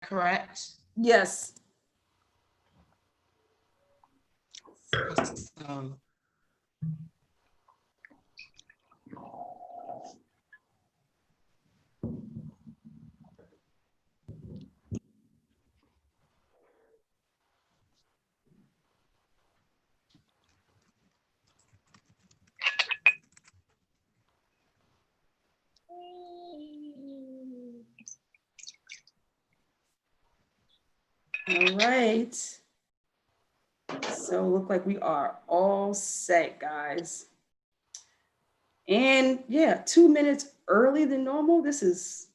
correct? Yes. Awesome. All right. So look like we are all set, guys. And yeah, 2 minutes early than normal. This is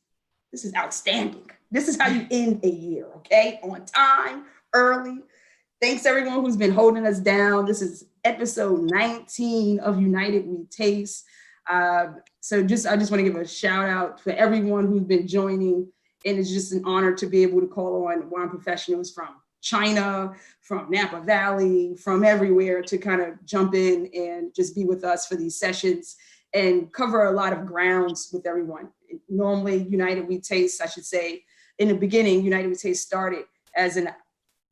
outstanding. This is how you end a year, okay? On time, early. Thanks everyone who's been holding us down. This is episode 19 of United We Taste. So I just want to give a shout out for everyone who's been joining. And it's just an honor to be able to call on wine professionals from China, from Napa Valley, from everywhere to kind of jump in and just be with us for these sessions and cover a lot of grounds with everyone. Normally, United We Taste, I should say, in the beginning, United We Taste started as an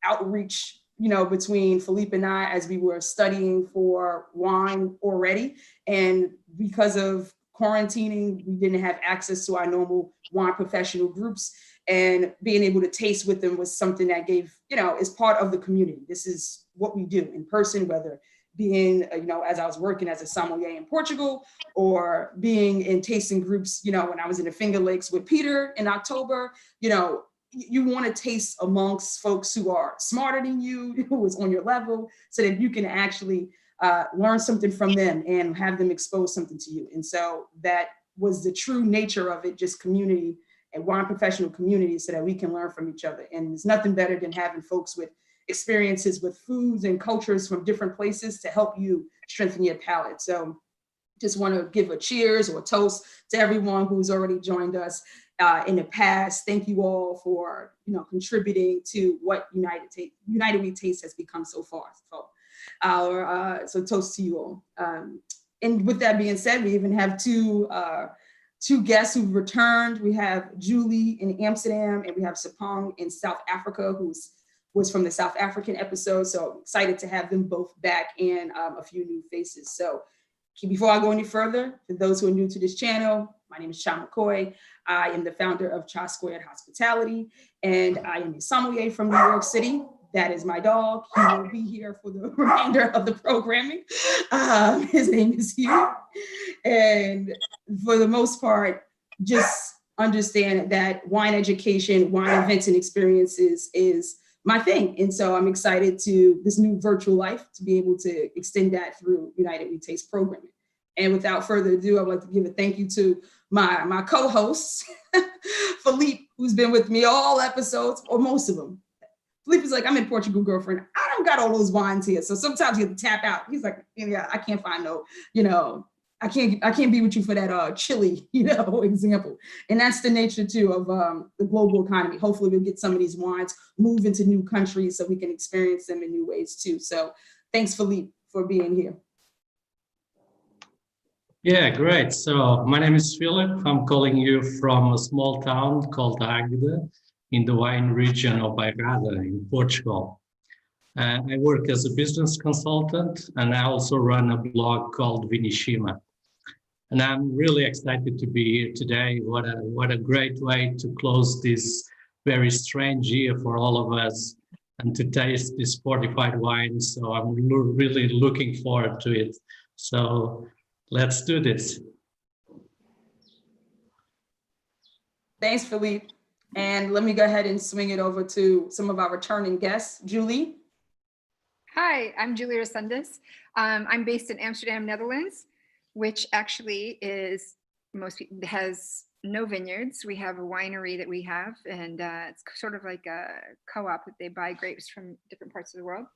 outreach, between Philippe and I as we were studying for wine already. And because of quarantining, we didn't have access to our normal wine professional groups, and being able to taste with them was something that gave, is part of the community. This is what we do in person, whether being, as I was working as a sommelier in Portugal or being in tasting groups, when I was in the Finger Lakes with Peter in October, you want to taste amongst folks who are smarter than you, who is on your level, so that you can actually learn something from them and have them expose something to you. And so that was the true nature of it, just community and wine professional community, so that we can learn from each other. And there's nothing better than having folks with experiences with foods and cultures from different places to help you strengthen your palate. So just want to give a cheers or a toast to everyone who's already joined us in the past. Thank you all for contributing to what United We Taste has become so far. So toast to you all. And with that being said, we even have two guests who've returned. We have Julie in Amsterdam, and we have Sapong in South Africa, was from the South African episode. So I'm excited to have them both back, and a few new faces. So before I go any further, for those who are new to this channel, my name is Cha McCoy. I am the founder of Cha Squared Hospitality, and I am a sommelier from New York City. That is my dog. He will be here for the remainder of the programming. His name is Hugh. And for the most part, just understand that wine education, wine events and experiences is my thing. And so I'm excited to this new virtual life to be able to extend that through United We Taste programming. And without further ado, I'd like to give a thank you to my co-host, Philippe, who's been with me all episodes, or most of them. Philippe is like, I'm in Portugal, girlfriend. I don't got all those wines here. So sometimes you have to tap out. He's like, yeah, I can't find no, I can't be with you for that chili, example. And that's the nature too of the global economy. Hopefully we'll get some of these wines, move into new countries so we can experience them in new ways too. So thanks, Philippe, for being here. Yeah, great. So my name is Philip. I'm calling you from a small town called Águeda in the wine region of Bairrada in Portugal. I work as a business consultant, and I also run a blog called Vinishima. And I'm really excited to be here today. What a great way to close this very strange year for all of us and to taste this fortified wine. So I'm really looking forward to it. So let's do this. Thanks, Philippe. And let me go ahead and swing it over to some of our returning guests. Julie. Hi, I'm Julie Resendes. I'm based in Amsterdam, Netherlands, which actually has no vineyards. We have a winery that we have, and it's sort of like a co-op that they buy grapes from different parts of the world.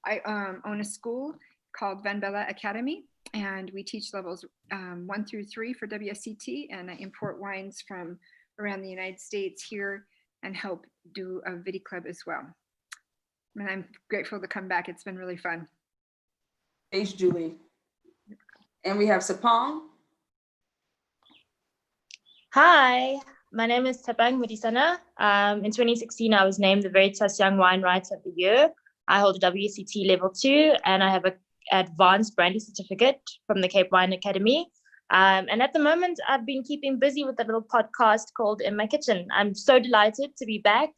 I own a school called Van Bella Academy, and we teach levels 1 through 3 for WSET, and I import wines from around the United States here and help do a Viti Club as well. And I'm grateful to come back. It's been really fun. Thanks, Julie. And we have Sapong. Hi, My name is Tepang Modisana. In 2016, I was named the Veritas Young Wine Writer of the Year. I hold a WCT Level 2, and I have an Advanced Brandy Certificate from the Cape Wine Academy. And at the moment, I've been keeping busy with a little podcast called In My Kitchen. I'm so delighted to be back.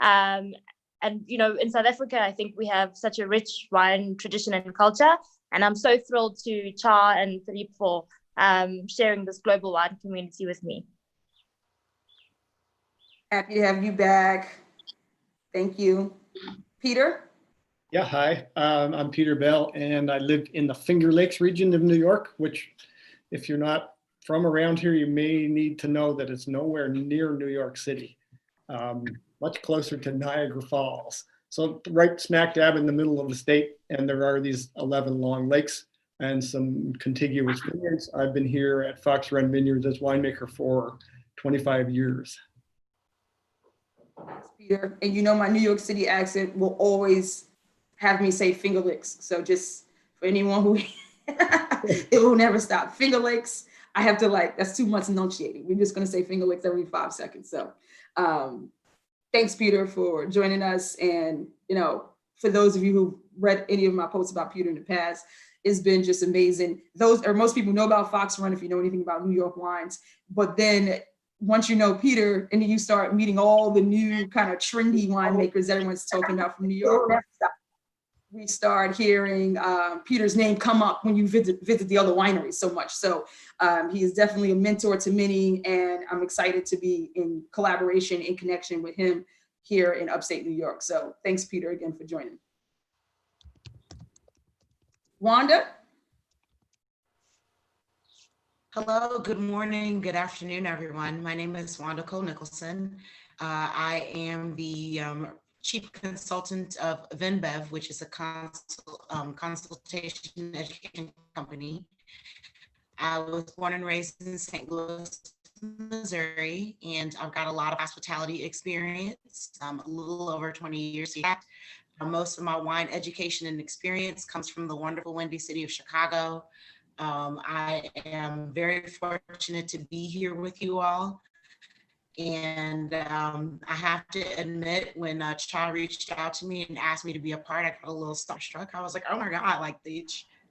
And, in South Africa, I think we have such a rich wine tradition and culture. And I'm so thrilled to Cha and Philippe for sharing this global wine community with me. Happy to have you back. Thank you. Peter? Yeah, hi. I'm Peter Bell, and I live in the Finger Lakes region of New York, which, if you're not from around here, you may need to know that it's nowhere near New York City, much closer to Niagara Falls. So right smack dab in the middle of the state, and there are these 11 long lakes and some contiguous vineyards. I've been here at Fox Run Vineyards as winemaker for 25 years. Thanks, Peter. And my New York City accent will always have me say Finger Licks. So just for anyone who, it will never stop. Finger Licks, I have to that's too much enunciating. We're just going to say Finger Licks every 5 seconds. So thanks, Peter, for joining us. And, for those of you who read any of my posts about Peter in the past, it's been just amazing. Most people know about Fox Run if you know anything about New York wines, but then once you know Peter and then you start meeting all the new kind of trendy winemakers everyone's talking about from New York, we start hearing Peter's name come up when you visit the other wineries so much. So he is definitely a mentor to many, and I'm excited to be in collaboration, in connection with him here in upstate New York. So thanks, Peter, again for joining. Wanda? Hello, good morning, good afternoon, everyone. My name is Wanda Cole Nicholson. I am the Chief Consultant of VinBev, which is a consultation education company. I was born and raised in St. Louis, Missouri, and I've got a lot of hospitality experience, a little over 20 years. Most of my wine education and experience comes from the wonderful Windy City of Chicago. I am very fortunate to be here with you all. And I have to admit, when Cha reached out to me and asked me to be a part, I got a little starstruck. I was like, oh my God,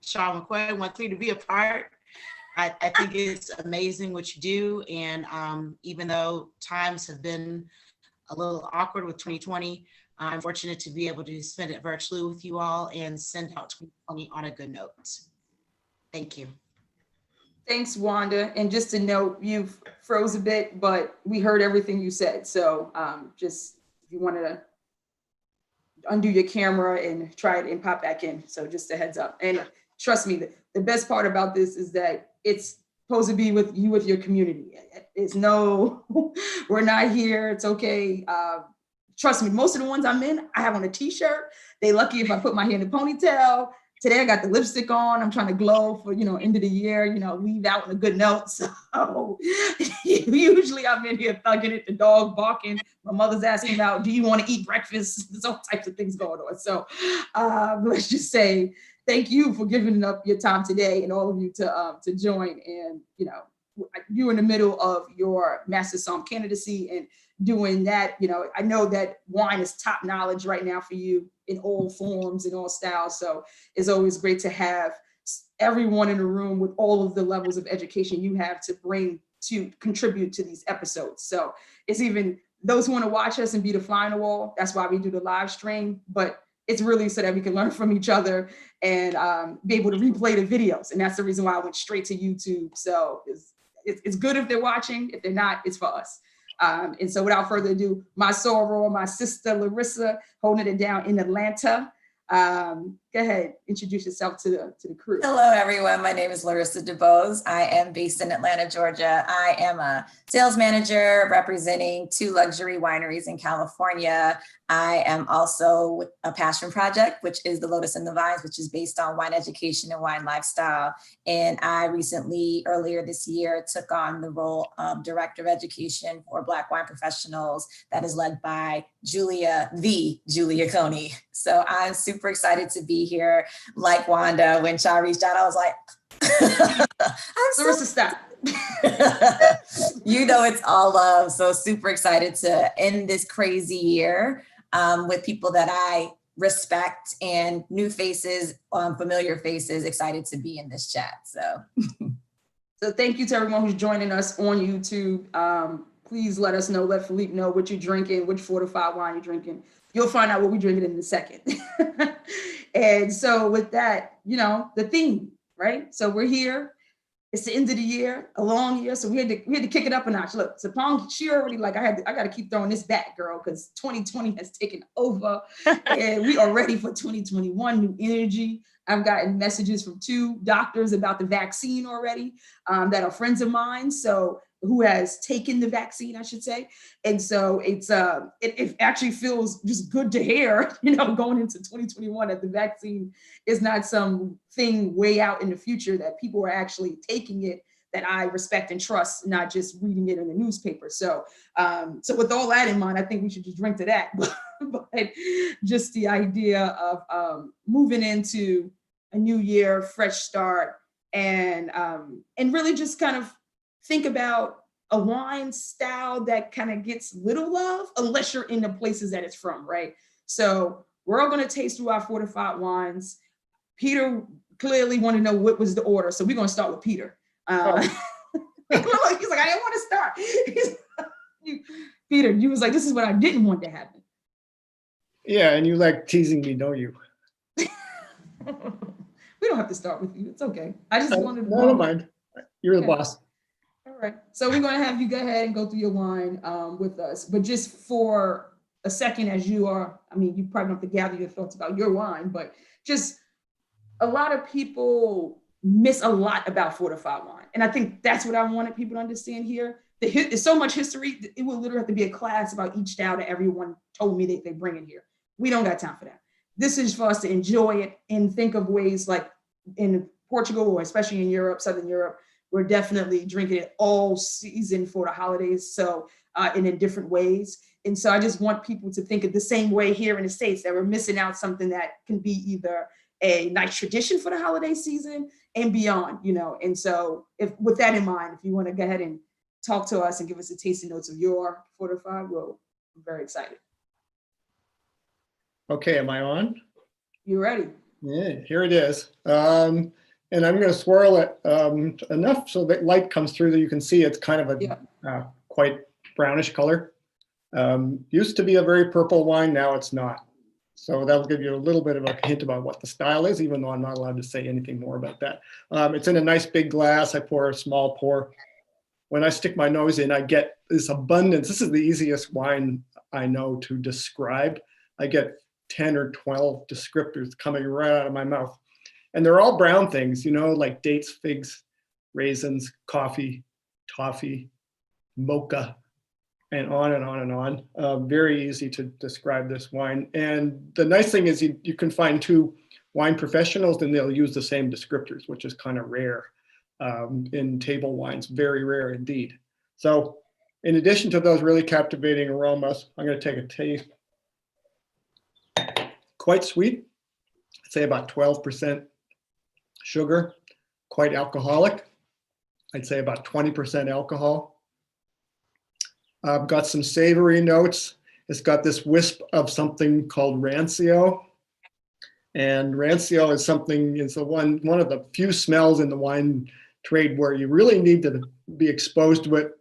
Cha McQuay wants me to be a part. I think it's amazing what you do. And even though times have been a little awkward with 2020, I'm fortunate to be able to spend it virtually with you all and send out 2020 on a good note. Thank you. Thanks, Wanda. And just to note, you've froze a bit, but we heard everything you said. So just if you wanted to undo your camera and try it and pop back in. So just a heads up. And trust me, the best part about this is that it's supposed to be with your community. It's we're not here. It's okay. Trust me, most of the ones I'm in, I have on a t-shirt. They lucky if I put my hair in a ponytail. Today I got the lipstick on. I'm trying to glow for, end of the year, leave out on a good note. So usually I'm in here thugging it, the dog barking. My mother's asking about, do you want to eat breakfast? There's all types of things going on. So let's just say thank you for giving up your time today, and all of you to join. And, you're in the middle of your Master Somm candidacy and doing that. I know that wine is top knowledge right now for you in all forms and all styles. So it's always great to have everyone in the room with all of the levels of education you have to contribute to these episodes. So it's even those who want to watch us and be the fly on the wall. That's why we do the live stream, but it's really so that we can learn from each other and be able to replay the videos. And that's the reason why I went straight to YouTube. So it's good if they're watching. If they're not, it's for us. And so without further ado, my soror, my sister Larissa, holding it down in Atlanta. Go ahead, introduce yourself to the crew. Hello, everyone. My name is Larissa DeBose. I am based in Atlanta, Georgia. I am a sales manager representing 2 luxury wineries in California. I am also with a passion project, which is the Lotus and the Vines, which is based on wine education and wine lifestyle. And I recently, earlier this year, took on the role of Director of Education for Black wine professionals that is led by Julia Coney. So I'm super excited to be here. Like Wanda, when Shaw reached out, I was like, Larissa, stop. You know, it's all love. So super excited to end this crazy year with people that I respect and new faces, familiar faces, excited to be in this chat. So thank you to everyone who's joining us on YouTube. Please let us know, let Philippe know what you're drinking, which fortified wine you're drinking. You'll find out what we're drinking in a second. And so with that, you know, the theme, right? So we're here. It's the end of the year, a long year. So we had to kick it up a notch. Look, Sapong, she already like, I got to keep throwing this back, girl, because 2020 has taken over and we are ready for 2021, new energy. I've gotten messages from 2 doctors about the vaccine already that are friends of mine. So who has taken the vaccine, I should say. And so it actually feels just good to hear, you know, going into 2021 that the vaccine is not some thing way out in the future, that people are actually taking it, that I respect and trust, not just reading it in the newspaper. So with all that in mind, I think we should just drink to that. But just the idea of moving into a new year, fresh start, and really just kind of think about a wine style that kind of gets little love unless you're in the places that it's from, right? So we're all going to taste through our fortified wines. Peter clearly wanted to know what was the order, so we're going to start with Peter. He's like, I didn't want to start. Peter, you was like, this is what I didn't want to happen. Yeah, and you like teasing me, don't you? We don't have to start with you. It's okay. I just wanted to. No, don't mind. You're Okay. the boss. All right. So we're going to have you go ahead and go through your wine with us. But just for a second, as you are, I mean, you probably don't have to gather your thoughts about your wine, but just a lot of people miss a lot about fortified wine. And I think that's what I wanted people to understand here. There's so much history. It would literally have to be a class about each style that everyone told me they bring in here. We don't got time for that. This is for us to enjoy it and think of ways like in Portugal, or especially in Europe, Southern Europe, we're definitely drinking it all season for the holidays. So, and in different ways. And so I just want people to think of the same way here in the States, that we're missing out something that can be either a nice tradition for the holiday season and beyond, you know. And so if with that in mind, if you want to go ahead and talk to us and give us a tasting notes of your fortified, well, I'm very excited. Okay, am I on? You ready? Yeah, here it is. And I'm going to swirl it enough so that light comes through that you can see it's kind of a quite brownish color. Used to be a very purple wine, now it's not. So that'll give you a little bit of a hint about what the style is, even though I'm not allowed to say anything more about that. It's in a nice big glass. I pour a small pour. When I stick my nose in, I get this abundance. This is the easiest wine I know to describe. I get 10 or 12 descriptors coming right out of my mouth. And they're all brown things, you know, like dates, figs, raisins, coffee, toffee, mocha, and on and on and on. Very easy to describe this wine. And the nice thing is you can find 2 wine professionals and they'll use the same descriptors, which is kind of rare in table wines, very rare indeed. So in addition to those really captivating aromas, I'm going to take a taste. Quite sweet, I'd say about 12% sugar, quite alcoholic. I'd say about 20% alcohol. I've got some savory notes. It's got this wisp of something called rancio. And rancio is one of the few smells in the wine trade where you really need to be exposed to it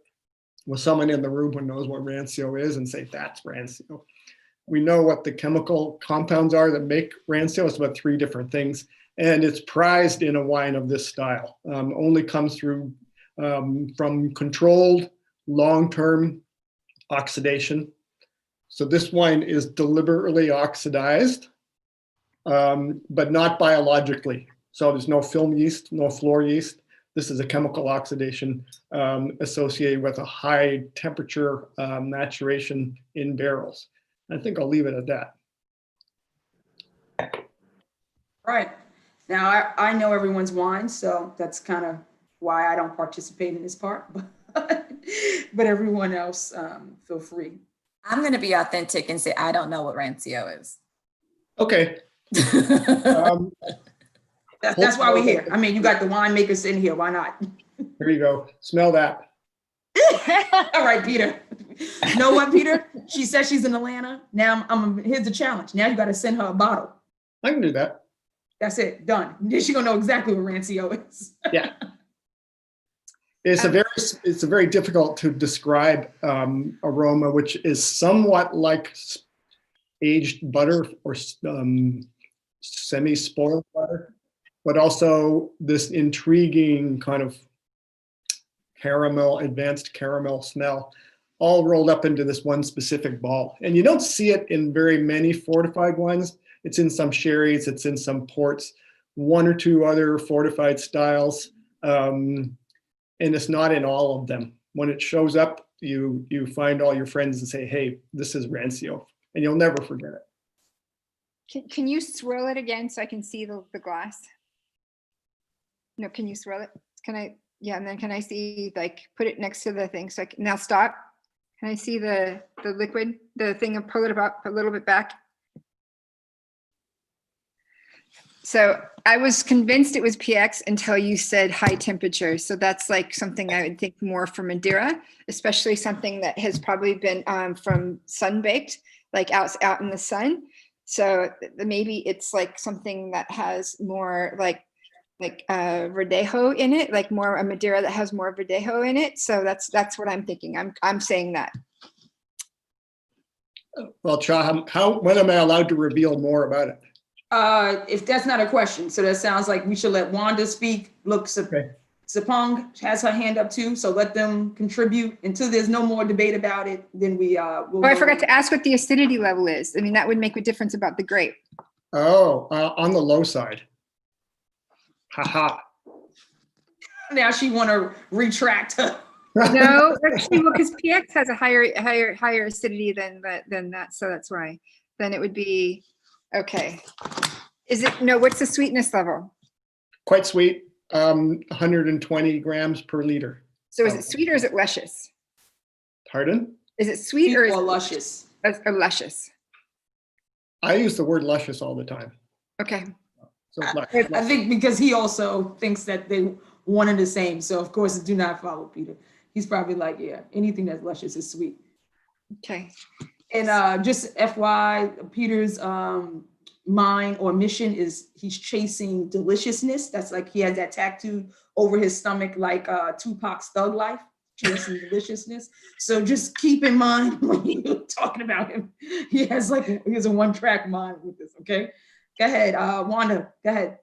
with someone in the room who knows what rancio is and say, that's rancio. We know what the chemical compounds are that make rancio. It's about 3 different things. And it's prized in a wine of this style. Only comes through from controlled long-term oxidation. So this wine is deliberately oxidized, but not biologically. So there's no film yeast, no floor yeast. This is a chemical oxidation associated with a high temperature maturation in barrels. I think I'll leave it at that. Right. Now, I know everyone's wine, so that's kind of why I don't participate in this part, but everyone else, feel free. I'm going to be authentic and say, I don't know what rancio is. Okay. Um, That's why we're here. I mean, you got the winemakers in here. Why not? Here you go. Smell that. All right, Peter. You know what, Peter? She says she's in Atlanta. Now here's the challenge. Now you got to send her a bottle. I can do that. That's it. Done. Then she's gonna know exactly what Rancio is. Yeah. It's a very difficult to describe aroma, which is somewhat like aged butter or semi-spoiled butter, but also this intriguing kind of caramel, advanced caramel smell, all rolled up into this one specific ball. And you don't see it in very many fortified wines. It's in some sherries, it's in some ports, one or two other fortified styles. And it's not in all of them. When it shows up, you find all your friends and say, hey, this is Rancio, and you'll never forget it. Can you swirl it again so I can see the glass? No, can you swirl it? Can I, yeah, and then can I see, like, put it next to the thing so I can, now stop. Can I see the liquid, the thing, and pull it up a little bit back? So I was convinced it was PX until you said high temperature. So that's like something I would think more for Madeira, especially something that has probably been from sun baked, like out in the sun. So maybe it's like something that has more like Verdejo in it, like more a Madeira that has more Verdejo in it. So that's what I'm thinking. I'm saying that. Well, Cha, when am I allowed to reveal more about it? If that's not a question, so that sounds like we should let Wanda speak. Look, Sapong has her hand up too, so let them contribute until there's no more debate about it. Then we will. I forgot to ask what the acidity level is. I mean, that would make a difference about the grape. Oh, on the low side. Haha. Now she want to retract. No, actually, well, because PX has a higher acidity than that, so that's why. Then it would be. Okay. Is it, no, what's the sweetness level? Quite sweet, 120 grams per liter. So is it sweet or is it luscious? Pardon? Is it sweet or is it luscious? Or luscious? I use the word luscious all the time. Okay. So I think because he also thinks that they one and the same. So of course, do not follow Peter. He's probably like, yeah, anything that's luscious is sweet. Okay. And just FY, Peter's mind or mission is he's chasing deliciousness. That's like he has that tattoo over his stomach, like Tupac's Thug Life, chasing deliciousness. So just keep in mind when you're talking about him, he has a one-track mind with this. Okay, go ahead, Wanda. Go ahead.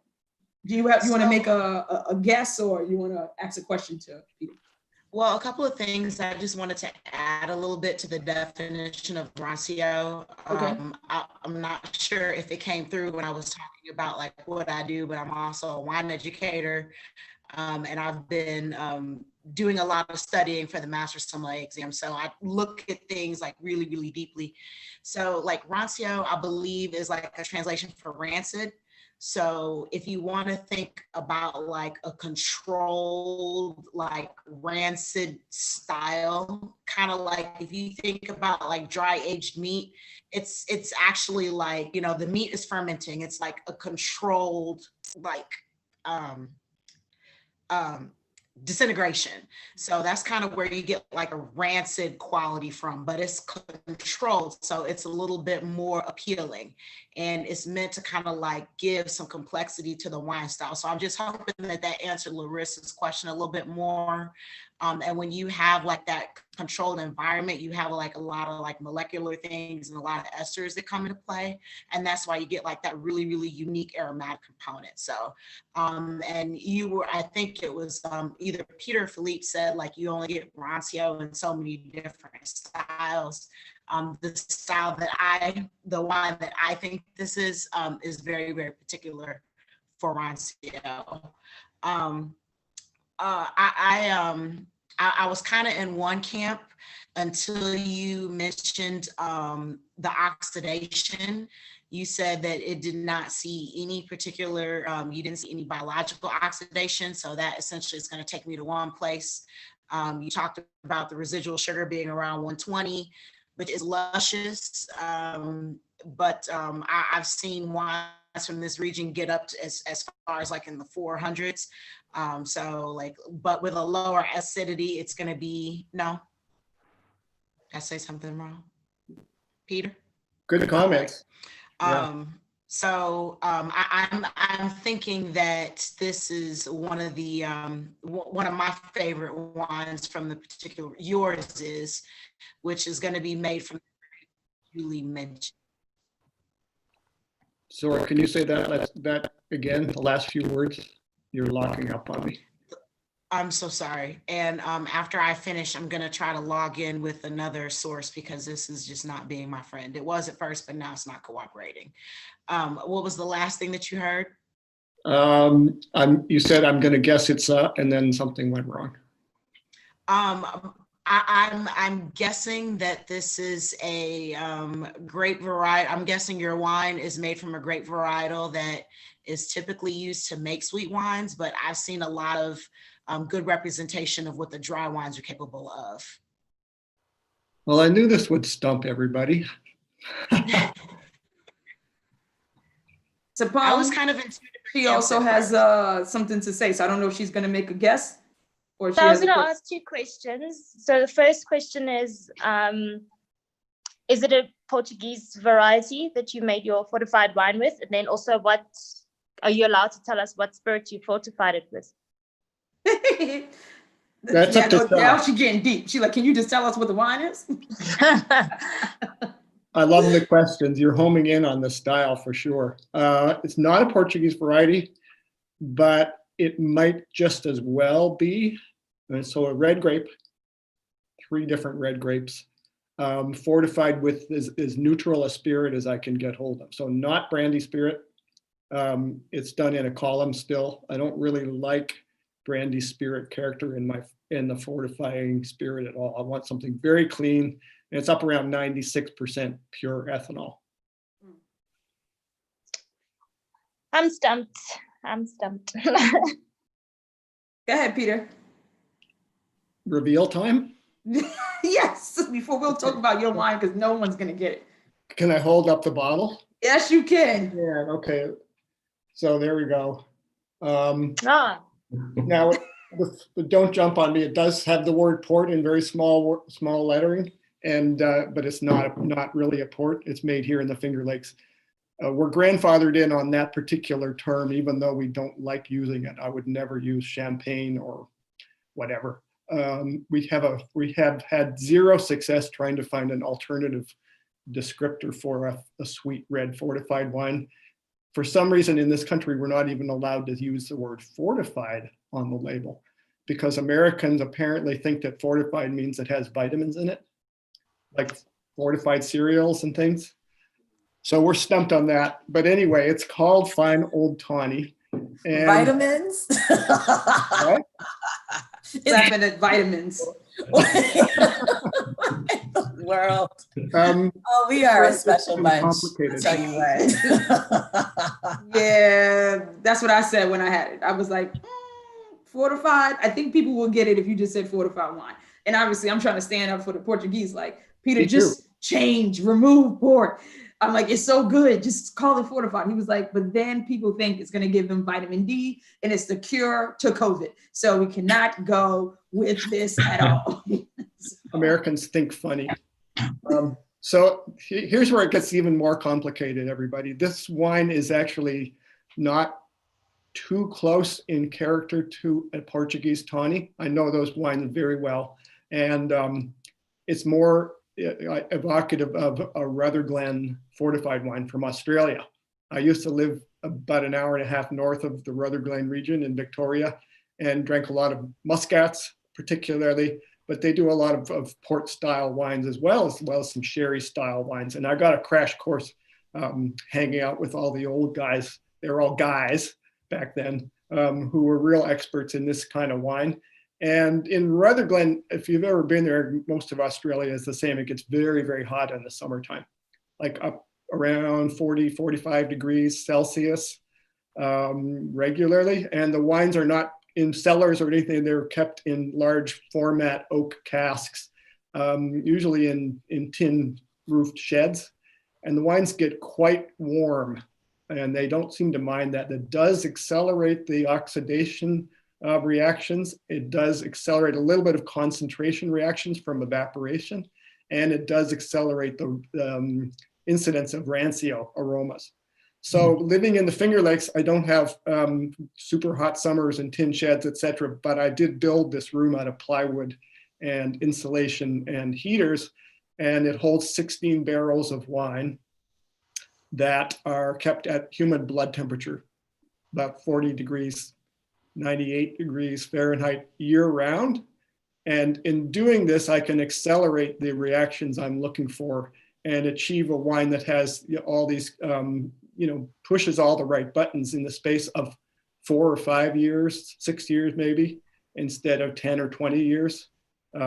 Do you want to make a guess or you want to ask a question to Peter? Well, a couple of things I just wanted to add a little bit to the definition of Rancio. Okay. I'm not sure if it came through when I was talking about like what I do, but I'm also a wine educator. And I've been doing a lot of studying for the Master Sommelier exam. So I look at things like really, really deeply. So like Rancio, I believe is like a translation for rancid. So if you want to think about like a controlled, like rancid style, kind of like if you think about like dry aged meat, it's actually like, you know, the meat is fermenting. It's like a controlled, like disintegration. So that's kind of where you get like a rancid quality from, but it's controlled. So it's a little bit more appealing and it's meant to kind of like give some complexity to the wine style. So I'm just hoping that that answered Larissa's question a little bit more. And when you have like that controlled environment, you have like a lot of like molecular things and a lot of esters that come into play. And that's why you get like that really, really unique aromatic component. So, and you were, I think it was either Peter or Philippe said like you only get Rancio in so many different styles. The style that the wine that I think this is very, very particular for Rancio. I was kind of in one camp until you mentioned the oxidation. You said that it did not see any particular, you didn't see any biological oxidation. So that essentially is going to take me to one place. You talked about the residual sugar being around 120, which is luscious. But I've seen wines from this region get up to as far as like in the 400s. So like, but with a lower acidity, it's going to be, no, did I say something wrong? Peter? Good comments. Yeah. I'm thinking that this is one of the one of my favorite wines from the particular, yours is, which is going to be made from Julie mentioned. Sorry, can you say that again? The last few words, you're locking up on me. I'm so sorry. And after I finish, I'm going to try to log in with another source because this is just not being my friend. It was at first, but now it's not cooperating. What was the last thing that you heard? You said, I'm going to guess it's and then something went wrong. I'm guessing that this is a grape variety. I'm guessing your wine is made from a grape varietal that is typically used to make sweet wines, but I've seen a lot of good representation of what the dry wines are capable of. Well, I knew this would stump everybody. So I was kind of she also has something to say, so I don't know if she's going to make a guess. Or So I was going to ask two questions. So the first question is it a Portuguese variety that you made your fortified wine with? And then also, what are you allowed to tell us what spirit you fortified it with? That's up to now she's getting deep. She's like, can you just tell us what the wine is? I love the questions. You're homing in on the style for sure. It's not a Portuguese variety, but it might just as well be. And so a red grape, 3 different red grapes, fortified with as neutral a spirit as I can get hold of. So not brandy spirit. It's done in a column still. I don't really like brandy spirit character in the fortifying spirit at all. I want something very clean, and it's up around 96% pure ethanol. I'm stumped. Go ahead, Peter. Reveal time? Yes, before we'll talk about your wine, because no one's going to get it. Can I hold up the bottle? Yes, you can. Yeah, okay. So there we go. Ah. Now, don't jump on me. It does have the word port in very small lettering, and but it's not really a port. It's made here in the Finger Lakes. We're grandfathered in on that particular term, even though we don't like using it. I would never use champagne or whatever. We have had zero success trying to find an alternative descriptor for a sweet red fortified wine. For some reason in this country, we're not even allowed to use the word fortified on the label because Americans apparently think that fortified means it has vitamins in it, like fortified cereals and things. So we're stumped on that. But anyway, it's called Fine Old Tawny. And vitamins? What? Laughing at vitamins. World. We are a special bunch. Tell you what. Yeah, that's what I said when I had it. I was like, fortified. I think people will get it if you just said fortified wine. And obviously, I'm trying to stand up for the Portuguese. Like, Peter, just change, remove port. I'm like, it's so good. Just call it fortified. He was like, but then people think it's going to give them vitamin D and it's the cure to COVID. So we cannot go with this at all. Americans think funny. So here's where it gets even more complicated, everybody. This wine is actually not too close in character to a Portuguese tawny. I know those wines very well. And it's more evocative of a Rutherglen fortified wine from Australia. I used to live about an hour and a half north of the Rutherglen region in Victoria and drank a lot of muscats particularly, but they do a lot of port style wines as well as some sherry style wines. And I got a crash course hanging out with all the old guys. They were all guys back then who were real experts in this kind of wine. And in Rutherglen, if you've ever been there, most of Australia is the same. It gets very, very hot in the summertime, like up around 40, 45 degrees Celsius regularly. And the wines are not in cellars or anything. They're kept in large format oak casks, usually in tin roofed sheds. And the wines get quite warm and they don't seem to mind that. That does accelerate the oxidation reactions. It does accelerate a little bit of concentration reactions from evaporation, and it does accelerate the incidence of rancio aromas. So living in the Finger Lakes, I don't have super hot summers and tin sheds, etc. But I did build this room out of plywood and insulation and heaters, and it holds 16 barrels of wine that are kept at humid blood temperature, about 40 degrees, 98 degrees Fahrenheit year round. And in doing this, I can accelerate the reactions I'm looking for and achieve a wine that has all these, pushes all the right buttons in the space of 4 or 5 years, 6 years maybe, instead of 10 or 20 years,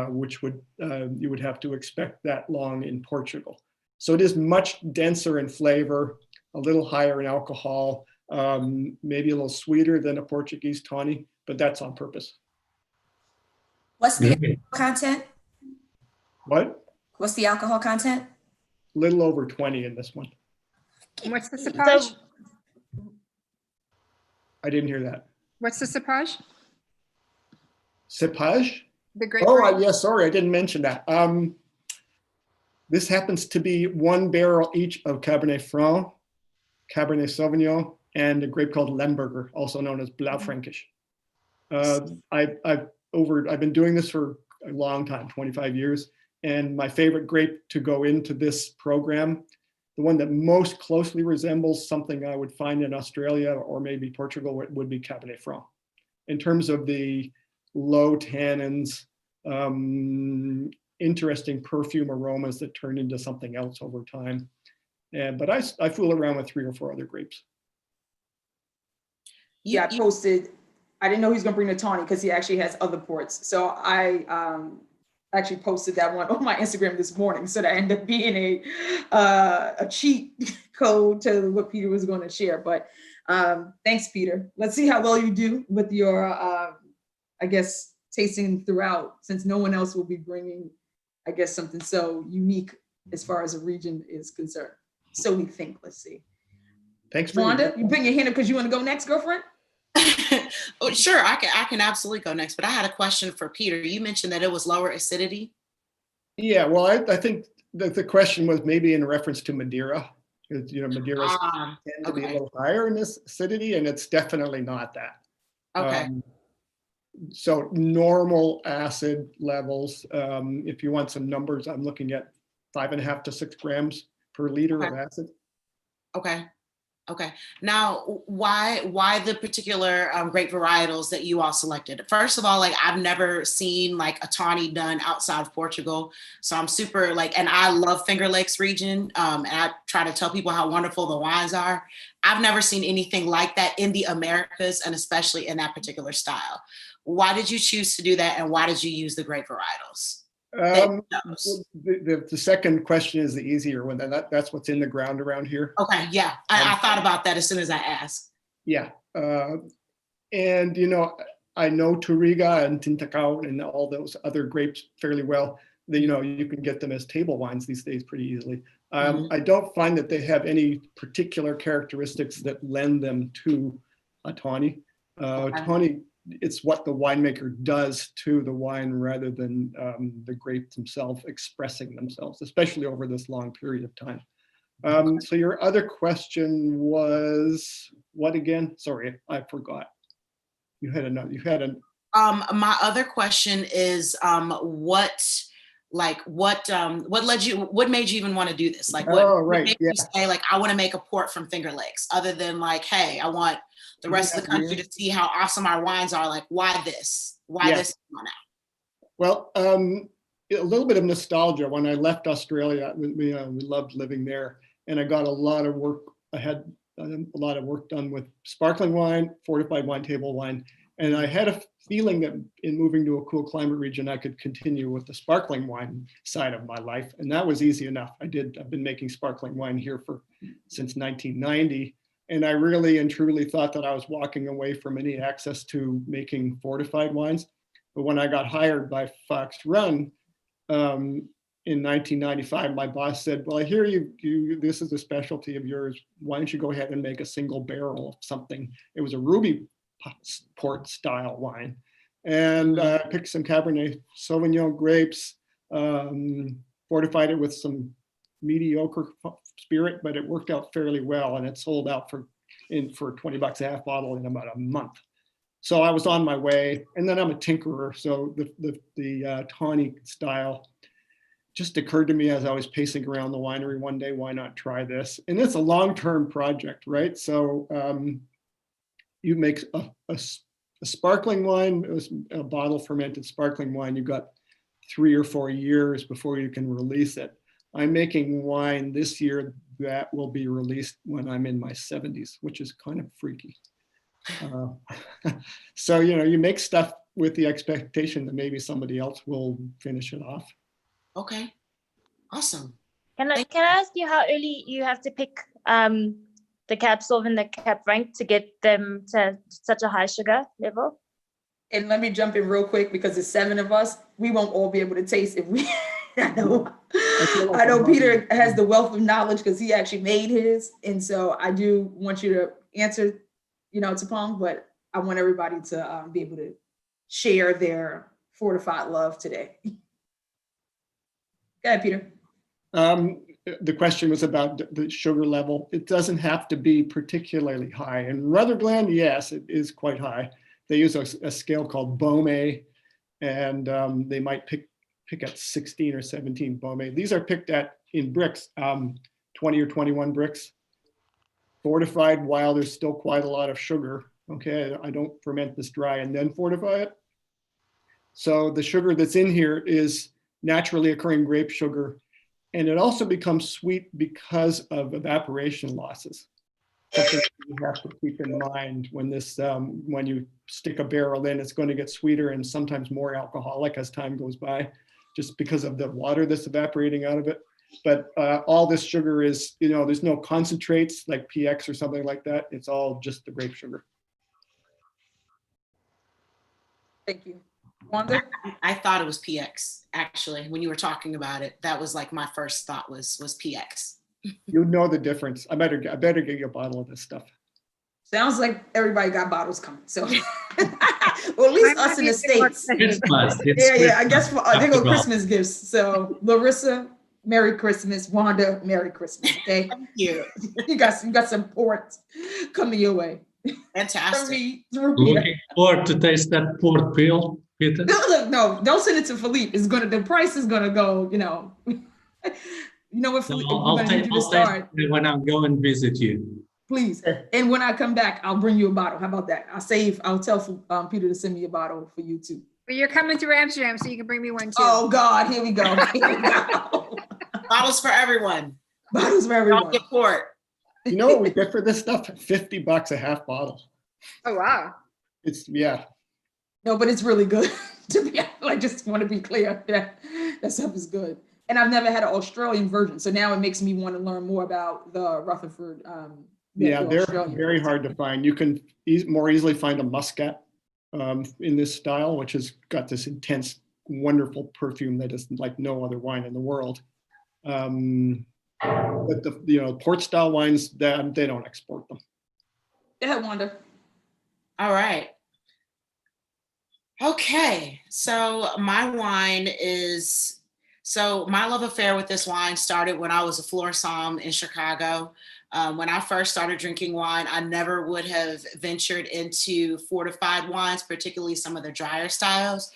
which would you would have to expect that long in Portugal. So it is much denser in flavor, a little higher in alcohol, maybe a little sweeter than a Portuguese tawny, but that's on purpose. What's the alcohol content? What? What's the alcohol content? Little over 20 in this one. And what's the cepage? I didn't hear that. What's the cepage? Cepage? The grape. Oh, yeah, sorry, I didn't mention that. This happens to be 1 barrel each of Cabernet Franc, Cabernet Sauvignon, and a grape called Lemberger, also known as Blaufränkisch. I've been doing this for a long time, 25 years. And my favorite grape to go into this program, the one that most closely resembles something I would find in Australia or maybe Portugal, would be Cabernet Franc. In terms of the low tannins, interesting perfume aromas that turn into something else over time. But I fool around with 3 or 4 other grapes. Yeah, I posted, I didn't know he was gonna bring the tawny because he actually has other ports. So I actually posted that one on my Instagram this morning. So that ended up being a cheat code to what Peter was gonna share. But thanks, Peter. Let's see how well you do with your, I guess, tasting throughout, since no one else will be bringing, I guess, something so unique as far as a region is concerned. So we think, let's see. Thanks for Wanda, you bring your hand up because you want to go next, girlfriend? Oh, sure, I can absolutely go next, but I had a question for Peter. You mentioned that it was lower acidity. Yeah, well, I think that the question was maybe in reference to Madeira. Because, Madeira tend to be a little higher in this acidity, and it's definitely not that. Okay. So normal acid levels, if you want some numbers, I'm looking at 5.5 to 6 grams per liter of acid. Okay. Okay. Now, why the particular grape varietals that you all selected? First of all, I've never seen a tawny done outside of Portugal. So I'm super and I love Finger Lakes region. And I try to tell people how wonderful the wines are. I've never seen anything like that in the Americas, and especially in that particular style. Why did you choose to do that? And why did you use the grape varietals? The second question is the easier one. That's what's in the ground around here. Okay, yeah, I thought about that as soon as I asked. Yeah, and I know Touriga and Tintacao and all those other grapes fairly well. You can get them as table wines these days pretty easily. I don't find that they have any particular characteristics that lend them to a tawny. Tawny, it's what the winemaker does to the wine rather than the grapes themselves expressing themselves, especially over this long period of time. So your other question was what again? Sorry, I forgot. You had another. My other question is what made you even want to do this? What made you say I want to make a port from Finger Lakes, other than hey, I want the rest of the country to see how awesome our wines are. Why this? Why this one out? Well, a little bit of nostalgia. When I left Australia, we loved living there, and I got a lot of work. I had a lot of work done with sparkling wine, fortified wine, table wine, and I had a feeling that in moving to a cool climate region, I could continue with the sparkling wine side of my life, and that was easy enough. I've been making sparkling wine here since 1990. And I really and truly thought that I was walking away from any access to making fortified wines. But when I got hired by Fox Run, and in 1995, my boss said, well, I hear this is a specialty of yours. Why don't you go ahead and make a single barrel of something? It was a ruby port style wine. And I picked some Cabernet Sauvignon grapes, fortified it with some mediocre spirit, but it worked out fairly well. And it sold out for $20 a half bottle in about a month. So I was on my way. And then I'm a tinkerer. So the tawny style just occurred to me as I was pacing around the winery one day, why not try this? And it's a long-term project, right? So you make a sparkling wine, a bottle fermented sparkling wine, you've got 3 or 4 years before you can release it. I'm making wine this year that will be released when I'm in my 70s, which is kind of freaky. So, you make stuff with the expectation that maybe somebody else will finish it off. Okay, awesome. Can I ask you how early you have to pick the Cab Sauv and the Cab Franc to get them to such a high sugar level? And let me jump in real quick because there's 7 of us. We won't all be able to taste if we. I know Peter has the wealth of knowledge because he actually made his, and so I do want you to answer, Tapong, but I want everybody to be able to share their fortified love today. Go ahead, Peter. The question was about the sugar level. It doesn't have to be particularly high. In Rutherglen, yes, it is quite high. They use a scale called Beaumet, and they might pick at 16 or 17 Beaumet. These are picked at in bricks, 20 or 21 bricks. Fortified while there's still quite a lot of sugar. Okay, I don't ferment this dry and then fortify it. So the sugar that's in here is naturally occurring grape sugar, and it also becomes sweet because of evaporation losses. Something you have to keep in mind when you stick a barrel in, it's going to get sweeter and sometimes more alcoholic as time goes by, just because of the water that's evaporating out of it. But all this sugar is, there's no concentrates like PX or something like that. It's all just the grape sugar. Thank you. Wanda? I thought it was PX, actually, when you were talking about it. That was like my first thought was PX. You know the difference. I better get you a bottle of this stuff. Sounds like everybody got bottles coming. So, well, at least us in the States. Yeah. I guess they go Christmas gifts. So, Larissa, Merry Christmas. Wanda, Merry Christmas. Okay. Thank you. You got some port coming your way. Fantastic. Looking forward to taste that port, Peter. No, don't send it to Philippe. The price is gonna go. What Philippe? I'll taste it when I go and visit you. Please. And when I come back, I'll bring you a bottle. How about that? I'll tell Peter to send me a bottle for you too. But you're coming through Amsterdam, so you can bring me one too. Oh God, here we go. Bottles for everyone. Bottles for everyone. Don't get port. You know what we get for this stuff? $50 a half bottle. Oh wow. Yeah. No, but it's really good. I just want to be clear. That stuff is good. And I've never had an Australian version, so now it makes me want to learn more about the Rutherford. They're very hard to find. You can more easily find a Muscat in this style, which has got this intense, wonderful perfume that is like no other wine in the world. But the port style wines, they don't export them. Go ahead, Wanda. All right. Okay, so my wine is, my love affair with this wine started when I was a floor somm in Chicago. When I first started drinking wine, I never would have ventured into fortified wines, particularly some of the drier styles.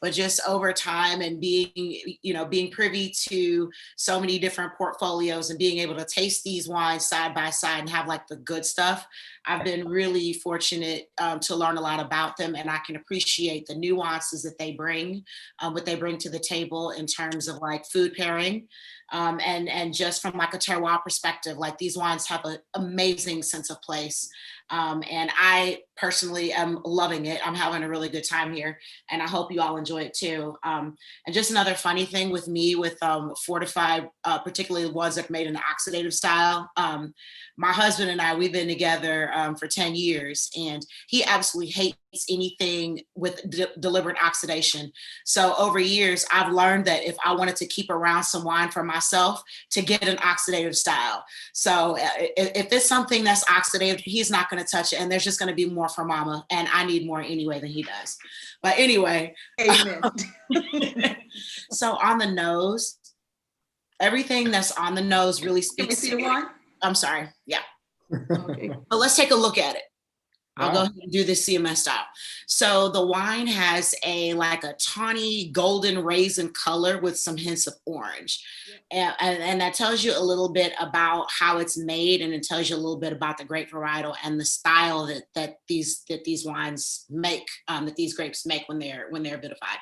But just over time and being privy to so many different portfolios and being able to taste these wines side by side and have like the good stuff, I've been really fortunate to learn a lot about them, and I can appreciate the nuances that they bring, what they bring to the table in terms of like food pairing. And just from like a terroir perspective, like these wines have an amazing sense of place. And I personally am loving it. I'm having a really good time here, and I hope you all enjoy it too. And just another funny thing with me with Fortified, particularly the ones that are made in the oxidative style. My husband and I, we've been together for 10 years, and he absolutely hates anything with deliberate oxidation. So over years, I've learned that if I wanted to keep around some wine for myself, to get an oxidative style. So if it's something that's oxidative, he's not going to touch it, and there's just going to be more for mama, and I need more anyway than he does. But anyway, Amen. So on the nose, everything that's on the nose really Can we speaks see to the wine? I'm sorry. Yeah. Okay. But let's take a look at it. I'll go Wow. ahead and do this CMS style. So the wine has like a tawny golden raisin color with some hints of orange. And that tells you a little bit about how it's made, and it tells you a little bit about the grape varietal and the style that these wines make, that these grapes make when they're vinified.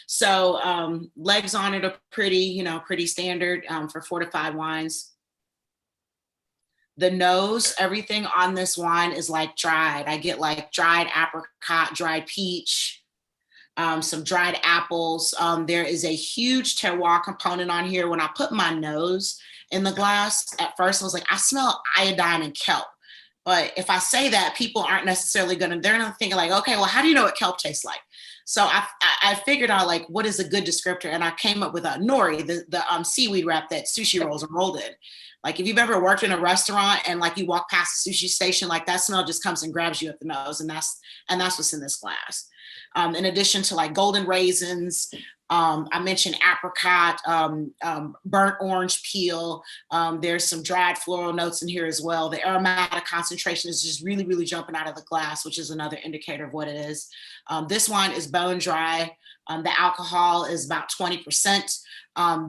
So legs on it are pretty standard for fortified wines. The nose, everything on this wine is like dried. I get like dried apricot, dried peach, some dried apples. There is a huge terroir component on here. When I put my nose in the glass, at first I was like, I smell iodine and kelp. But if I say that, people aren't necessarily they're not thinking like, okay, well, how do you know what kelp tastes like? So I figured out like, what is a good descriptor? And I came up with a nori, the seaweed wrap that sushi rolls are rolled in. Like if you've ever worked in a restaurant and like you walk past the sushi station, like that smell just comes and grabs you at the nose, and that's what's in this glass. In addition to like golden raisins, I mentioned apricot, burnt orange peel. There's some dried floral notes in here as well. The aromatic concentration is just really, really jumping out of the glass, which is another indicator of what it is. This wine is bone dry. The alcohol is about 20%.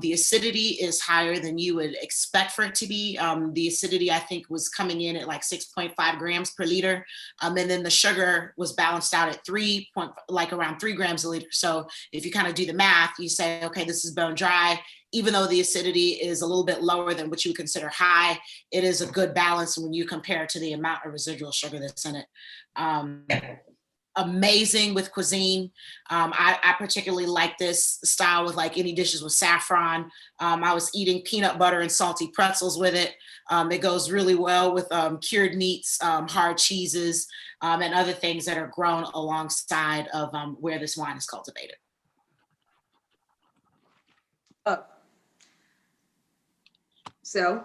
The acidity is higher than you would expect for it to be. The acidity, I think, was coming in at like 6.5 grams per liter. And then the sugar was balanced out at around 3 grams a liter. So if you kind of do the math, you say, okay, this is bone dry. Even though the acidity is a little bit lower than what you would consider high, it is a good balance when you compare it to the amount of residual sugar that's in it. Amazing with cuisine. I particularly like this style with like any dishes with saffron. I was eating peanut butter and salty pretzels with it. It goes really well with cured meats, hard cheeses, and other things that are grown alongside of where this wine is cultivated. So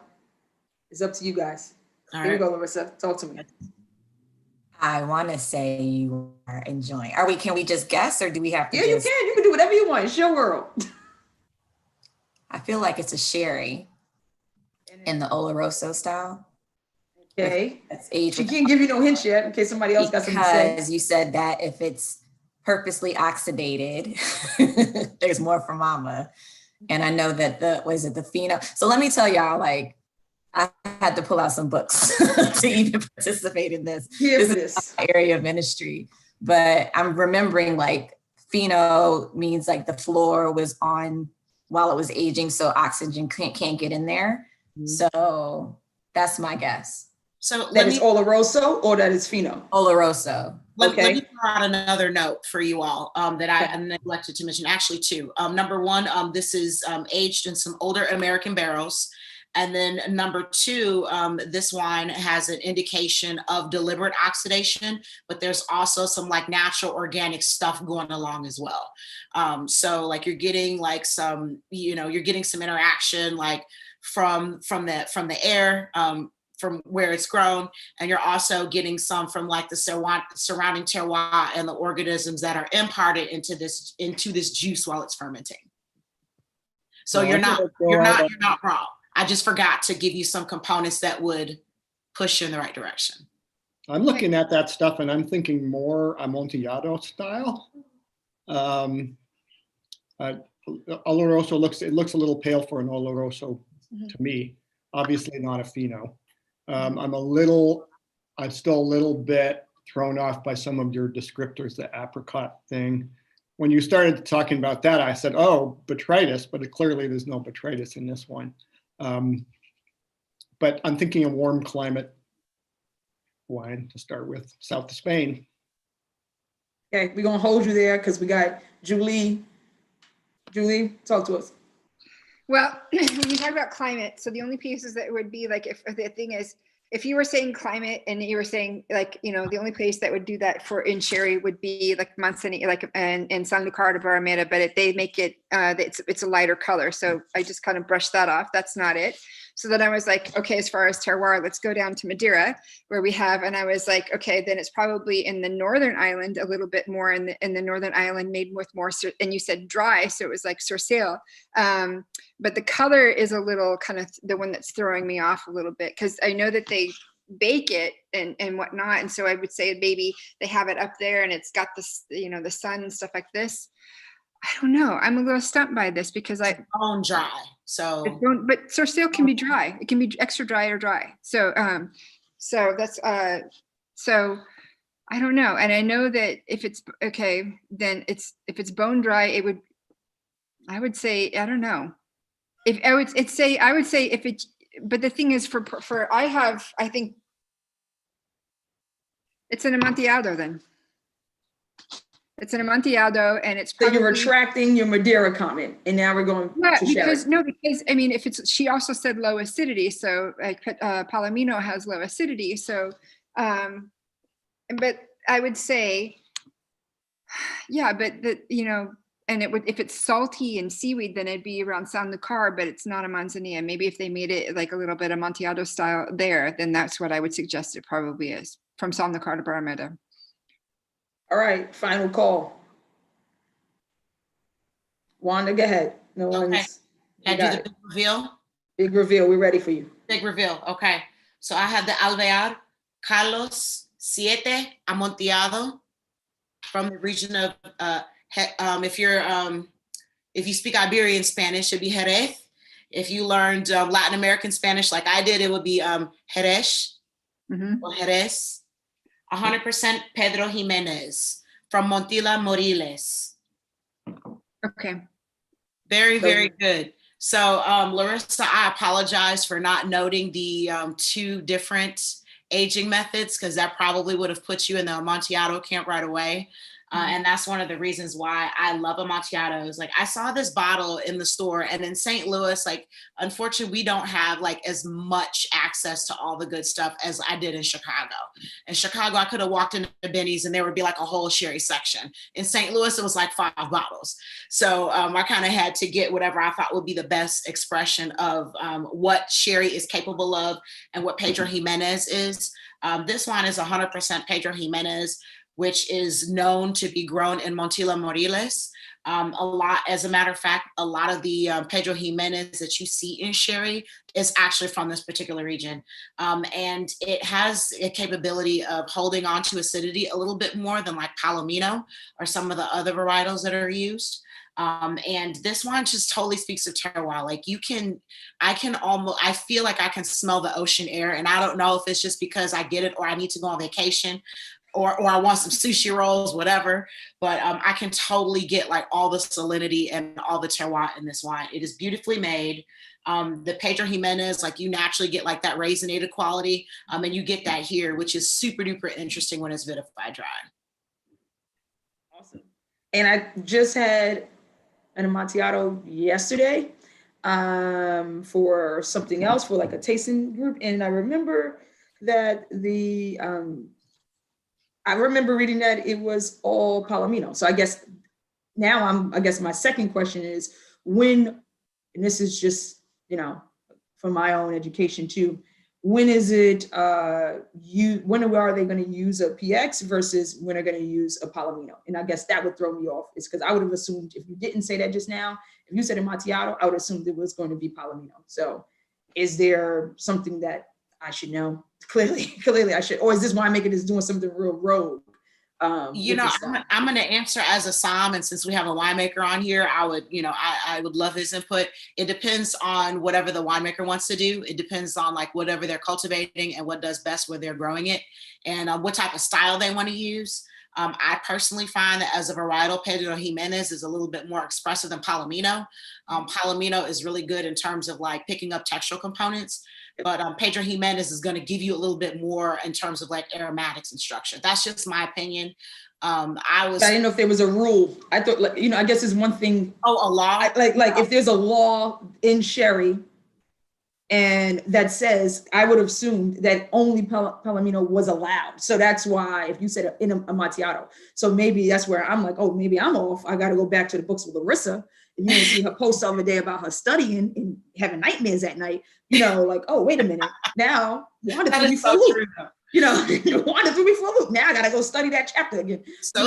it's up to you guys. All Here we right. go, Larissa. Talk to me. I want to say you are enjoying. Can we just guess, or do we have to Yeah, you just? can. You can do whatever you want. It's your world. I feel like it's a sherry in the Oloroso style. Okay. That's aged She can't give you no hints yet in case somebody else got something to say. because you said that if it's purposely oxidated, there's more for mama. And I know that the pheno. So let me tell y'all, like, I had to pull out some books to even participate in this. Here for This this. is my area of ministry, but I'm remembering like pheno means like the floor was on while it was aging, so oxygen can't get in there. Mhm. So that's my guess. So That is Oloroso or that is Fino? Oloroso. Let Okay. me throw out another note for you all that I neglected to mention. Actually, two. Number one, this is aged in some older American barrels. And then number two, this wine has an indication of deliberate oxidation, but there's also some like natural organic stuff going along as well. So like you're getting like some, you're getting some interaction like from the air, from where it's grown, and you're also getting some from like the surrounding terroir and the organisms that are imparted into this juice while it's fermenting. So Well, you're I not think you're not wrong. I just forgot to give you some components that would push you in the right direction. I'm looking at that stuff and I'm thinking more Amontillado style. Oloroso looks a little pale for an Oloroso to me. Obviously not a Fino. I'm still a little bit thrown off by some of your descriptors, the apricot thing. When you started talking about that, I said, oh, botrytis, but clearly there's no botrytis in this one. But I'm thinking a warm climate wine to start with, south of Spain. Okay, we're gonna hold you there because we got Julie. Julie, talk to us. Well, when you talk about climate, so the only pieces that would be like, if the thing is, if you were saying climate and you were saying like, you know, the only place that would do that for in sherry would be like Manzanillo, like and San Lucar de Barrameda, but they make it, it's a lighter color. So I just kind of brushed that off. That's not it. So then I was like, okay, as far as terroir, let's go down to Madeira where we have, and I was like, okay, then it's probably in the Northern Island, a little bit more in the Northern Island made with more, and you said dry. So it was like Sorcel. But the color is a little kind of the one that's throwing me off a little bit because I know that they bake it and whatnot. And so I would say maybe they have it up there and it's got this, you know, the sun and stuff like this. I don't know. I'm a little stumped by this because Bone dry. So but Sorcel can be dry. It can be extra dry or dry. So so that's so I don't know. And I know that if it's okay, then if it's bone dry, it would, I would say, I don't know. If I would say if it, but the thing is for I think it's an Amontillado then. It's an Amontillado and it's So probably, you're retracting your Madeira comment and now we're going to sherry. Because I mean, if it's, she also said low acidity. So like Palomino has low acidity. So, but I would say, yeah, but you know, and it would, if it's salty and seaweed, then it'd be around San Lucar, but it's not a manzanilla. Maybe if they made it like a little bit Amontillado style there, then that's what I would suggest it probably is, from San Lucar de Barrameda. All right, final call. Wanda, go ahead. No one's. Can I do the big reveal? Big reveal. We're ready for you. Big reveal. Okay. So I have the Alvear Carlos Siete Amontillado from the region of if you speak Iberian Spanish, it'd be Jerez. If you learned Latin American Spanish like I did, it would be Jerez or Jerez. 100% Pedro Jimenez from Montilla Moriles. Okay. Very, very good. So Larissa, I apologize for not noting the two different aging methods because that probably would have put you in the Amontillado camp right away. And that's one of the reasons why I love Amontillados. Like I saw this bottle in the store and in St. Louis, like, unfortunately we don't have like as much access to all the good stuff as I did in Chicago. In Chicago, I could have walked into Benny's and there would be like a whole sherry section. In St. Louis, it was like 5 bottles. So I kind of had to get whatever I thought would be the best expression of what sherry is capable of and what Pedro Jimenez is. This one is 100% Pedro Jimenez, which is known to be grown in Montilla Moriles. As a matter of fact, a lot of the Pedro Jimenez that you see in sherry is actually from this particular region. And it has a capability of holding on to acidity a little bit more than like Palomino or some of the other varietals that are used. And this one just totally speaks of terroir. Like I feel like I can smell the ocean air, and I don't know if it's just because I get it or I need to go on vacation or I want some sushi rolls, whatever. But I can totally get like all the salinity and all the terroir in this wine. It is beautifully made. The Pedro Jimenez, like you naturally get like that raisinated quality. And you get that here, which is super duper interesting when it's vitified dry. Awesome. And I just had an Amontillado yesterday for something else, for like a tasting group. And I remember that I remember reading that it was all Palomino. So I guess now I guess my second question is when, and this is just, you know, for my own education too, when is it, when are they going to use a PX versus when are going to use a Palomino? And I guess that would throw me off, is because I would have assumed, if you didn't say that just now, if you said Amontillado, I would assume it was going to be Palomino. So is there something that I should know? Clearly I should, or is this winemaker is doing something real rogue? You know, I'm going to answer as a Som, and since we have a winemaker on here, I would, you know, I would love his input. It depends on whatever the winemaker wants to do. It depends on like whatever they're cultivating and what does best where they're growing it, and what type of style they want to use. I personally find that as a varietal, Pedro Jimenez is a little bit more expressive than Palomino. Palomino is really good in terms of like picking up textural components. But Pedro Jimenez is going to give you a little bit more in terms of like aromatics and structure. That's just my opinion. I didn't know if there was a rule. I thought, like, I guess it's one thing. Oh, a law? Like if there's a law in sherry and that says, I would have assumed that only Palomino was allowed. So that's why, if you said in a Amontillado, so maybe that's where I'm like, oh, maybe I'm off. I got to go back to the books with Larissa. And you see her post the other day about her studying and having nightmares at night, like, oh, wait a minute. Now, Wanda threw me for a loop. Wanda threw me for a loop. Now I got to go study that chapter again. So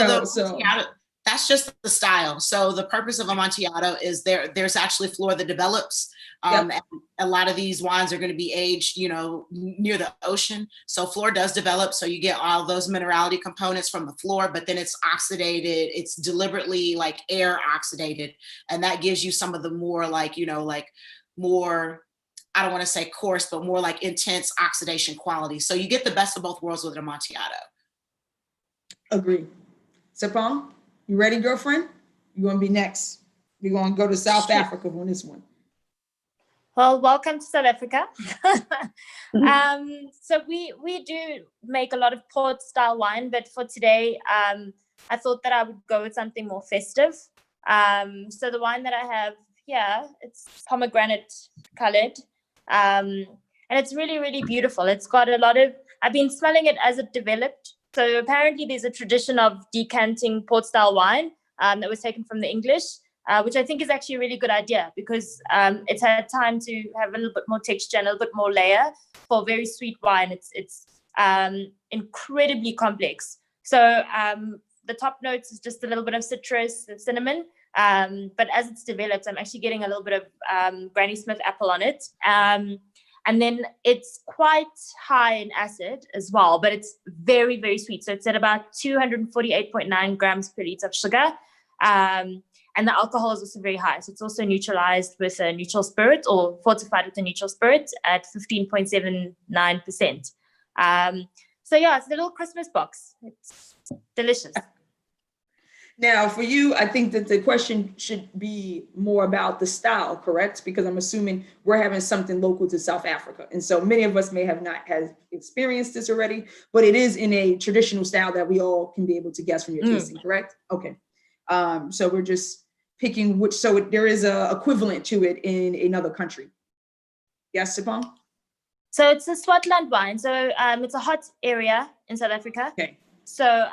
that's just the style. So the purpose of Amontillado is there's actually floor that develops. And a lot of these wines are going to be aged, near the ocean. So floor does develop. So you get all those minerality components from the floor, but then it's oxidated. It's deliberately like air oxidated. And that gives you some of the more like, more, I don't want to say coarse, but more like intense oxidation quality. So you get the best of both worlds with Amontillado. Agreed. Sapong, you ready, girlfriend? You're going to be next. We're going to go to South Africa on this one. Well, welcome to South Africa. So we do make a lot of port style wine, but for today, I thought that I would go with something more festive. So the wine that I have here, it's pomegranate colored, and it's really, really beautiful. It's got a lot of, I've been smelling it as it developed. So apparently there's a tradition of decanting port style wine that was taken from the English. Which I think is actually a really good idea because it's had time to have a little bit more texture and a little bit more layer for very sweet wine. It's incredibly complex. So the top notes is just a little bit of citrus and cinnamon. But as it's developed, I'm actually getting a little bit of Granny Smith apple on it. And then it's quite high in acid as well, but it's very, very sweet. So it's at about 248.9 grams per liter of sugar. And the alcohol is also very high. So it's also neutralized with a neutral spirit or fortified with a neutral spirit at 15.79%. So yeah, it's a little Christmas box. It's delicious. Now, for you, I think that the question should be more about the style, correct? Because I'm assuming we're having something local to South Africa. And so many of us may have not had experienced this already, but it is in a traditional style that we all can be able to guess from your tasting, correct? Okay. So we're just picking which, so there is a equivalent to it in another country. Yes, Sapong? So it's a Swartland wine. So it's a hot area in South Africa. Okay. So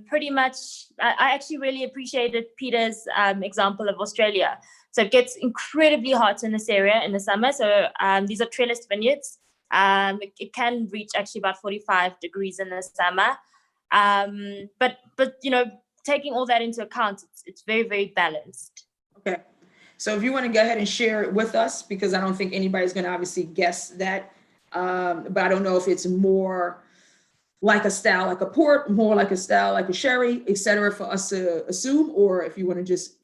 pretty much, I actually really appreciated Peter's example of Australia. So it gets incredibly hot in this area in the summer. So these are trellised vineyards. It can reach actually about 45 degrees in the summer. But taking all that into account, it's very, very balanced. Okay. So if you want to go ahead and share it with us, because I don't think anybody's going to obviously guess that. But I don't know if it's more like a style, like a port, more like a style, like a sherry, et cetera, for us to assume, or if you want to just,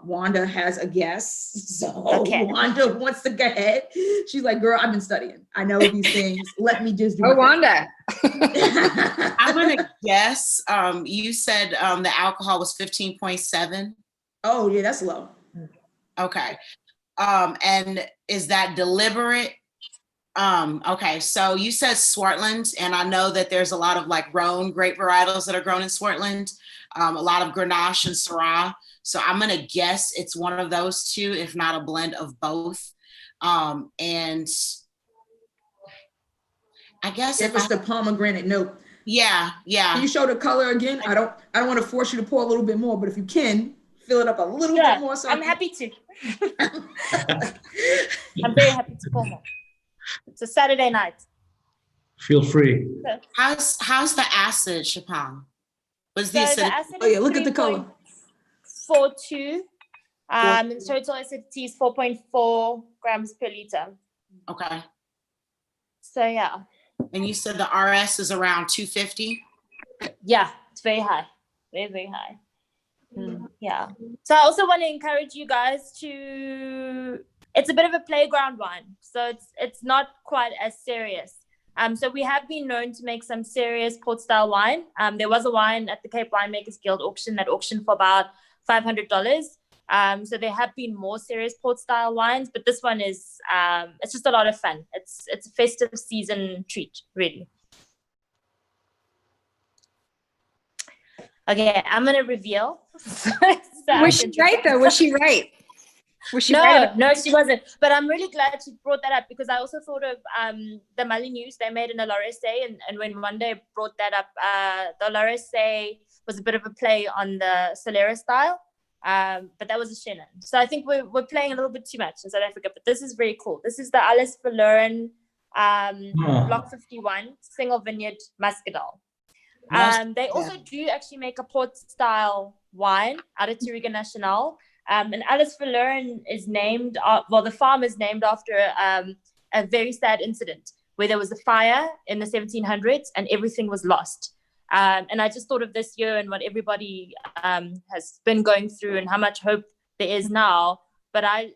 Wanda has a guess. So okay. Wanda wants to go ahead. She's like, girl, I've been studying. I know these things. Let me just do Wanda. I'm going to guess. You said the alcohol was 15.7. Oh, yeah, that's low. Okay. And is that deliberate? Okay, so you said Swartland, and I know that there's a lot of like Rhone grape varietals that are grown in Swartland, a lot of Grenache and Syrah. So I'm gonna guess it's one of those two, if not a blend of both. And I guess if it's the pomegranate note. Yeah. Can you show the color again? I don't want to force you to pour a little bit more, but if you can, fill it up a little bit more. So I'm happy to. I'm very happy to pour more. It's a Saturday night. Feel free. How's the acid, Chapang? What's the acid? Oh yeah, look at the color. 4.2. And total acidity is 4.4 grams per liter. Okay. So yeah. And you said the RS is around 250? Yeah, it's very high. Very, very high. Yeah. So I also want to encourage you guys to, it's a bit of a playground wine. So it's not quite as serious. So we have been known to make some serious port style wine. There was a wine at the Cape Winemakers Guild auction that auctioned for about $500. So there have been more serious port style wines, but this one is it's just a lot of fun. It's a festive season treat, really. Okay, I'm gonna reveal. Was she right though? Was she right? Was she right? No, she wasn't. But I'm really glad she brought that up, because I also thought of the Maligneuse they made in a Laresse, and when one day brought that up, the Laresse was a bit of a play on the Solera style, but that was a Chenin. So I think we're playing a little bit too much in South Africa, but this is very cool. This is the Alles Verloren Block 51 single vineyard Muscadel. They also do actually make a port style wine out of Touriga Nacional. And Alles Verloren is named, the farm is named after a very sad incident where there was a fire in the 1700s and everything was lost. And I just thought of this year and what everybody has been going through and how much hope there is now. But I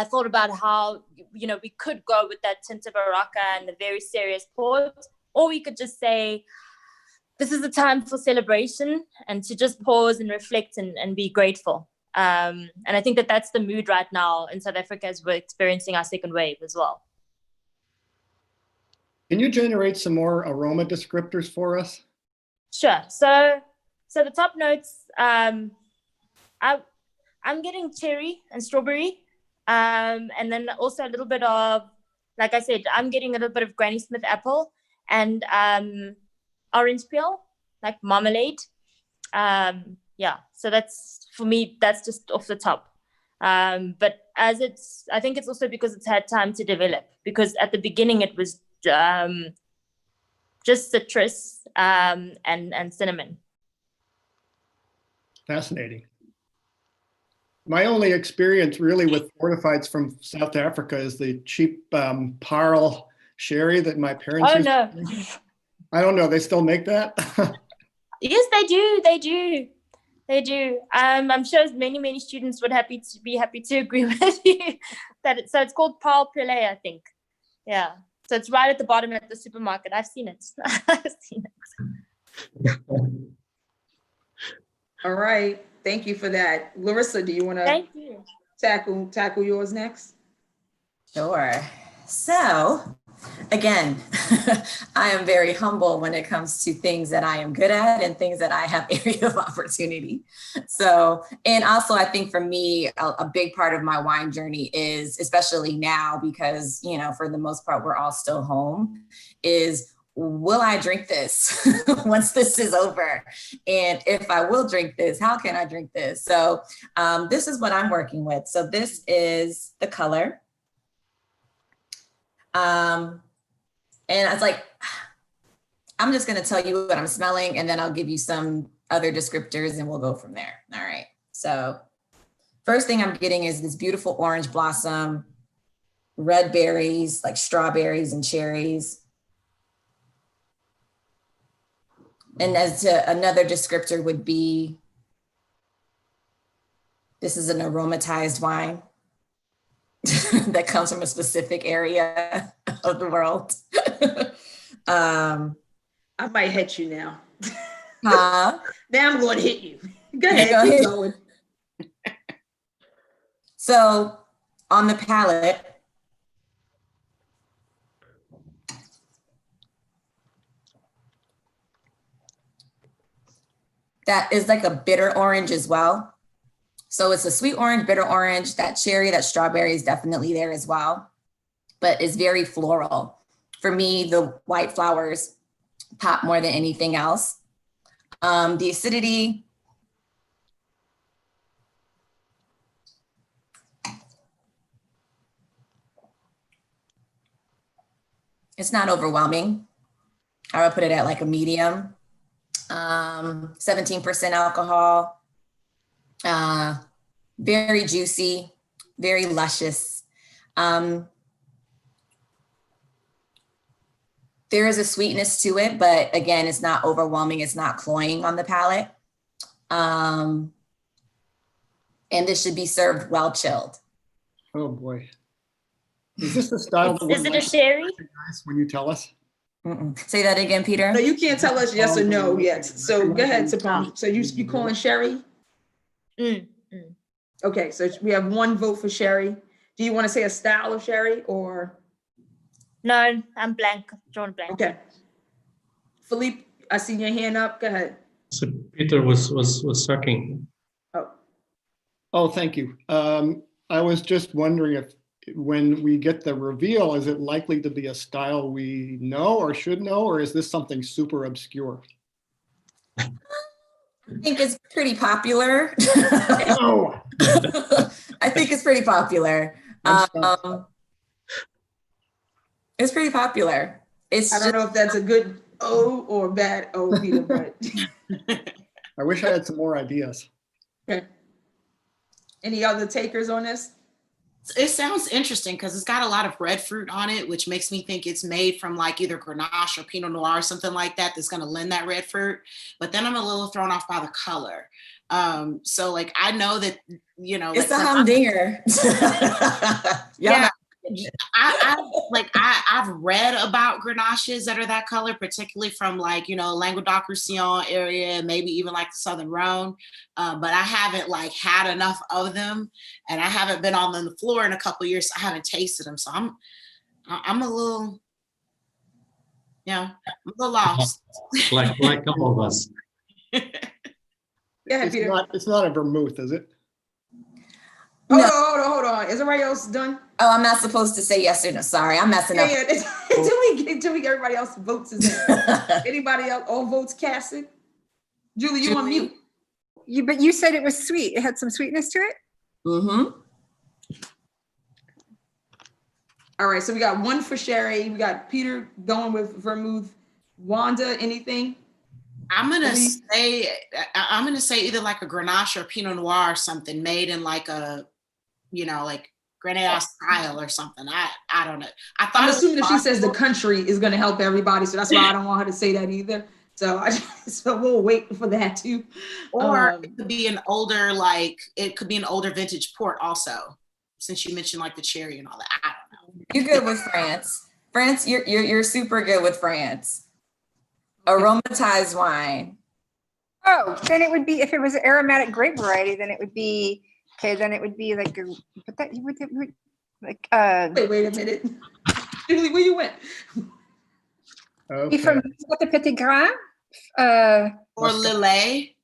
thought about how, we could go with that Tinta Baraka and the very serious port, or we could just say, this is a time for celebration and to just pause and reflect and be grateful. And I think that that's the mood right now in South Africa as we're experiencing our second wave as well. Can you generate some more aroma descriptors for us? Sure. So the top notes, I'm getting cherry and strawberry. And then also a little bit of, like I said, I'm getting a little bit of Granny Smith apple and orange peel, like marmalade. So that's, for me, that's just off the top. But I think it's also because it's had time to develop, because at the beginning it was just citrus and cinnamon. Fascinating. My only experience really with Fortifieds from South Africa is the cheap Parle sherry that my parents used to drink. I don't know. They still make that? Yes, they do. I'm sure many students would be happy to agree with you that so it's called Parle Pelé, I think. Yeah. So it's right at the bottom at the supermarket. I've seen it. All right. Thank you for that. Larissa, do you want to tackle yours next? Sure. So again, I am very humble when it comes to things that I am good at and things that I have area of opportunity. So, and also I think for me, a big part of my wine journey is, especially now, because, for the most part, we're all still home, is will I drink this once this is over? And if I will drink this, how can I drink this? So this is what I'm working with. So this is the color. And I was like, I'm just going to tell you what I'm smelling, and then I'll give you some other descriptors and we'll go from there. All right. So first thing I'm getting is this beautiful orange blossom, red berries, like strawberries and cherries. And as to another descriptor would be, this is an aromatized wine that comes from a specific area of the world. I might hit you now. Now I'm going to hit you. Go ahead, keep going. So on the palate, that is like a bitter orange as well. So it's a sweet orange, bitter orange, that cherry, that strawberry is definitely there as well, but it's very floral. For me, the white flowers pop more than anything else. The acidity, it's not overwhelming. I would put it at like a medium. 17% alcohol, very juicy, very luscious. There is a sweetness to it, but again, it's not overwhelming. It's not cloying on the palate. And this should be served well chilled. Oh boy. Is this the style? Is it a sherry? When you tell us? Say that again, Peter. No, you can't tell us yes or no yet. So go ahead, Sapone. So you calling sherry? Mm, mm. Okay, so we have one vote for sherry. Do you want to say a style of sherry or? No, I'm blank, drawn blank. Okay. Philippe, I see your hand up. Go ahead. So Peter was sucking. Oh, Oh, thank you. I was just wondering if when we get the reveal, is it likely to be a style we know or should know, or is this something super obscure? I think it's pretty popular. Oh, I think it's pretty popular. I'm stumped. It's pretty popular. It's I don't know if that's a good O or a bad O, Peter, but. I wish I had some more ideas. Okay. Any other takers on this? It sounds interesting because it's got a lot of red fruit on it, which makes me think it's made from like either Grenache or Pinot Noir or something like that that's going to lend that red fruit. But then I'm a little thrown off by the color. So like I know that, you know, it's like, a humdinger. yeah. I've read about Grenaches that are that color, particularly from like, you know, Languedoc-Roussillon area, maybe even like the Southern Rhone. But I haven't like had enough of them, and I haven't been on the floor in a couple of years. So I haven't tasted them, so I'm a little, I'm a little lost. Like all of us. Yeah, Peter. It's not a vermouth, is it? Hold on. Is everybody else done? Oh, I'm not supposed to say yes or no. Sorry, I'm messing up. Yeah. Until we get everybody else votes is in. Anybody else? All votes casted. Julie, you on mute. But you said it was sweet. It had some sweetness to it. Mm-hmm. All right, so we got one for sherry. We got Peter going with vermouth. Wanda, anything? I'm gonna say either like a Grenache or Pinot Noir or something made in like a, you know, like Grenache style or something. I don't know. I'm assuming if she says the country is going to help everybody, so that's why I don't want her to say that either. So so we'll wait for that too. Or it could be an older vintage port also, since you mentioned like the cherry and all that. I don't know. You're good with France. France, you're super good with France. Aromatized wine. Oh, then it would be, if it was an aromatic grape variety, then it would be, okay, then it would be like, wait a minute. Julie, where you went? Okay. From the Petit Grain? Or Lillet.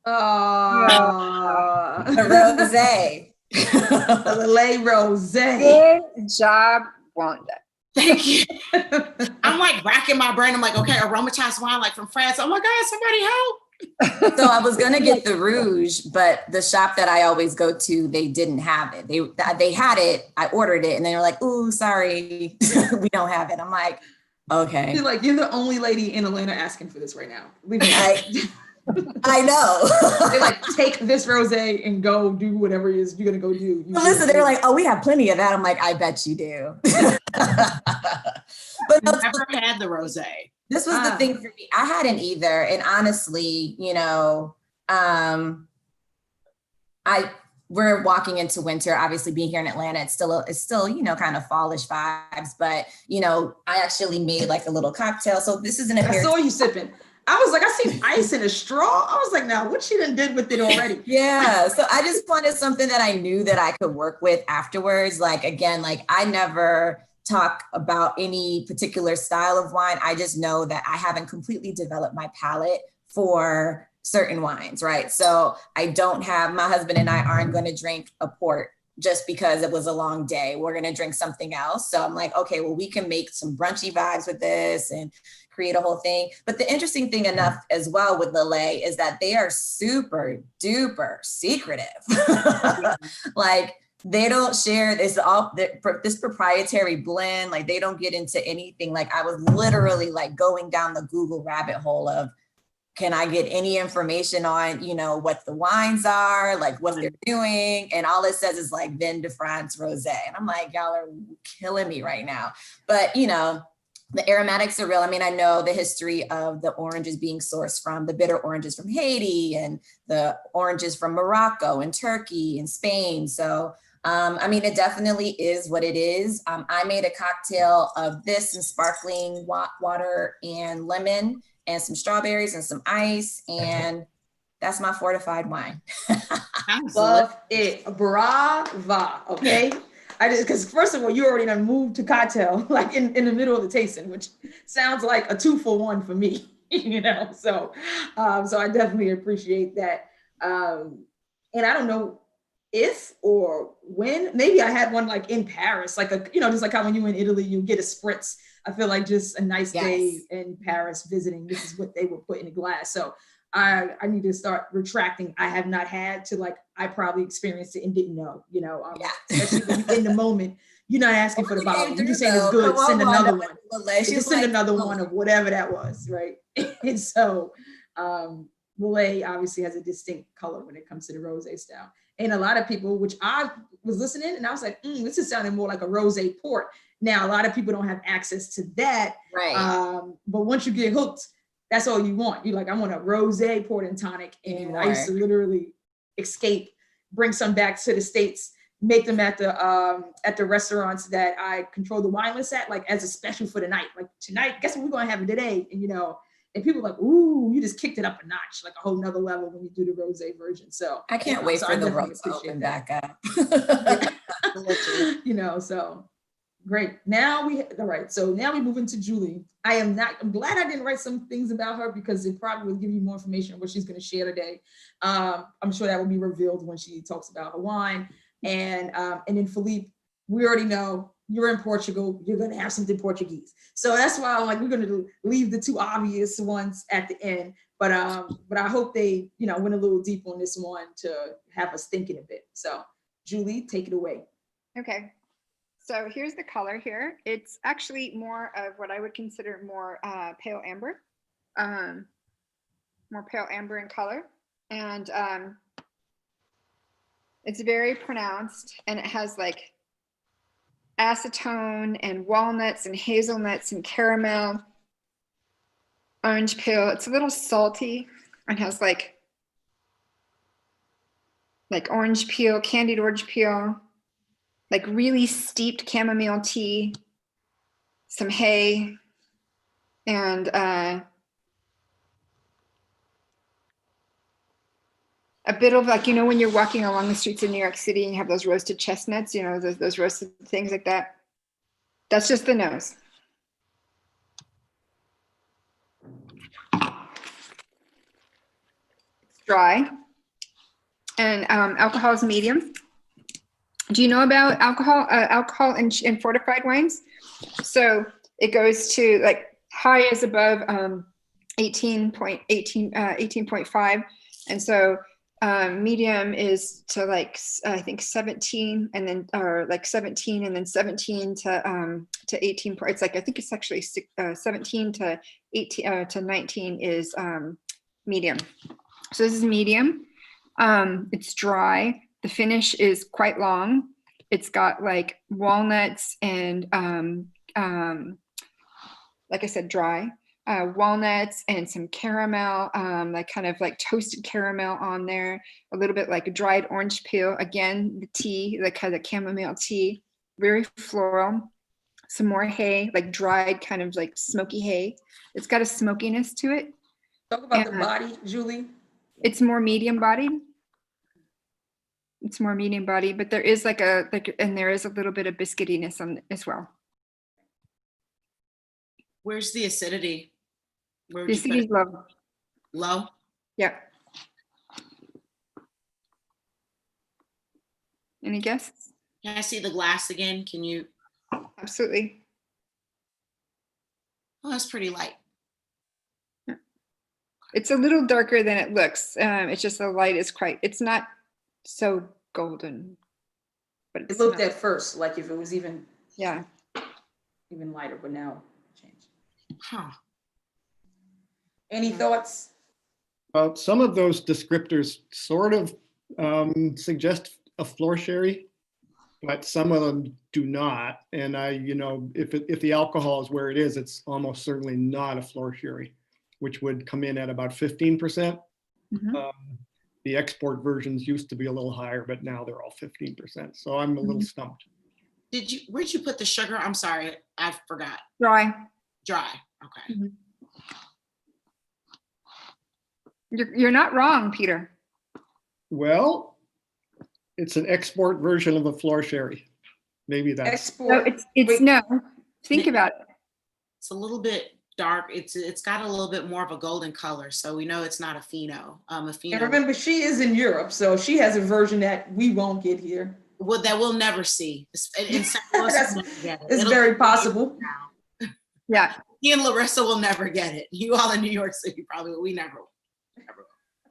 The rosé. The Lillet rosé. Good job, Wanda. Thank you. I'm like racking my brain. I'm like, okay, aromatized wine, like from France. Oh my God, somebody help. So I was gonna get the Rouge, but the shop that I always go to, they didn't have it. They had it. I ordered it, and they were like, "Ooh, sorry, we don't have it." I'm like, "Okay." You're like, you're the only lady in Atlanta asking for this right now. I know. They're like, take this rosé and go do whatever it is you're gonna go do. Listen, they're like, "Oh, we have plenty of that." I'm like, "I bet you do." But I've never had the rosé. This was the thing for me. I hadn't either. And honestly, you know, we're walking into winter. Obviously, being here in Atlanta, it's still, you know, kind of fallish vibes. But, you know, I actually made like a little cocktail. So this is an appearance. I saw you sipping. I was like, I see ice in a straw. I was like, now what she done did with it already? Yeah. So I just wanted something that I knew that I could work with afterwards. Like, again, like I never talk about any particular style of wine. I just know that I haven't completely developed my palate for certain wines, right? So I don't have, my husband and I aren't going to drink a port just because it was a long day. We're going to drink something else. So I'm like, okay, well, we can make some brunchy vibes with this and create a whole thing. But the interesting thing enough as well with Lillet is that they are super duper secretive. Like, they don't share this proprietary blend. Like, they don't get into anything. Like, I was literally like going down the Google rabbit hole of, can I get any information on, you know, what the wines are, like what they're doing? And all it says is like Vin de France Rosé. And I'm like, y'all are killing me right now. But, you know, the aromatics are real. I mean, I know the history of the oranges being sourced from the bitter oranges from Haiti and the oranges from Morocco and Turkey and Spain. So I mean, it definitely is what it is. I made a cocktail of this and sparkling water and lemon and some strawberries and some ice. And That's my fortified wine. Love it. Brava. Okay. I just, because first of all, you already done moved to cocktail, like in the middle of the tasting, which sounds like a 2-for-1 for me, you know? So, so I definitely appreciate that. And I don't know if or when, maybe I had one like in Paris, like a, you know, just like how when you in Italy, you get a spritz. I feel like just a nice day in Paris visiting, this is what they would put in a glass. So I need to start retracting. I have not had to, like, I probably experienced it and didn't know, you know, especially when you're in the moment, you're not asking for the bottle. You're just saying it's good, send another one. Just send another one of whatever that was, right? And so Lillet obviously has a distinct color when it comes to the rosé style. And a lot of people, which I was listening and I was like, this is sounding more like a rosé port. Now, a lot of people don't have access to that. Right. But once you get hooked, that's all you want. You're like, I want a rosé port and tonic. And I used to literally escape, bring some back to the States, make them at the restaurants that I control the wine list at, like as a special for the night. Like tonight, guess what we're gonna have today? And you know, and people are like, ooh, you just kicked it up a notch, like a whole nother level when you do the rosé version. So I can't wait for the world to open back up. You know, so great. Now all right. So now we move into Julie. I'm glad I didn't write some things about her because it probably will give you more information on what she's going to share today. I'm sure that will be revealed when she talks about her wine. And then Philippe, we already know you're in Portugal, you're going to have something Portuguese. So that's why I'm like, we're going to leave the two obvious ones at the end. But I hope they, you know, went a little deep on this one to have us thinking a bit. So Julie, take it away. Okay. So here's the color here. It's actually more of what I would consider more pale amber, more pale amber in color. And it's very pronounced and it has like acetone and walnuts and hazelnuts and caramel, orange peel. It's a little salty and has like orange peel, candied orange peel, like really steeped chamomile tea, some hay, and a bit of like, you know, when you're walking along the streets of New York City and you have those roasted chestnuts, you know, those roasted things like that. That's just the nose. It's dry, and alcohol is medium. Do you know about alcohol? Alcohol in fortified wines? So it goes to like high is above 18.5, and so medium is to like I think 17, and then or like 17, and then 17 to 18. It's like I think it's actually 17 to 18 to 19 is medium. So this is medium. It's dry. The finish is quite long. It's got like walnuts and like I said, dry. Walnuts and some caramel, like kind of like toasted caramel on there, a little bit like a dried orange peel. Again, the tea, like kind of chamomile tea, very floral. Some more hay, like dried kind of like smoky hay. It's got a smokiness to it. Talk about the body, Julie. It's more medium bodied. It's more medium body, but there is and there is a little bit of biscuitiness on as well. Where's the acidity? Where The would you put acidity is it? low. Low? Yeah. Any guesses? Can I see the glass again? Can you? Absolutely. Oh, that's pretty light. It's a little darker than it looks. It's just the light is quite, it's not so golden, but It looked at first like if it was even lighter, but now it changed. Huh. Any thoughts? Well, some of those descriptors sort of suggest a floor sherry, but some of them do not. And if the alcohol is where it is, it's almost certainly not a floor sherry, which would come in at about 15%. Mm-hmm. The export versions used to be a little higher, but now they're all 15%. So I'm a little stumped. Where'd you put the sugar? I'm sorry, I forgot. Dry. Dry, okay. Mm-hmm. You're not wrong, Peter. Well, it's an export version of a floor sherry. Maybe that's, Export. No, it's Wait, no. Think about it. It's a little bit dark. It's got a little bit more of a golden color, so we know it's not a pheno. A and pheno. remember, she is in Europe, so she has a version that we won't get here. Well, that we'll never see. It's very possible. Yeah. Me and Larissa will never get it. You all in New York City probably, we never will.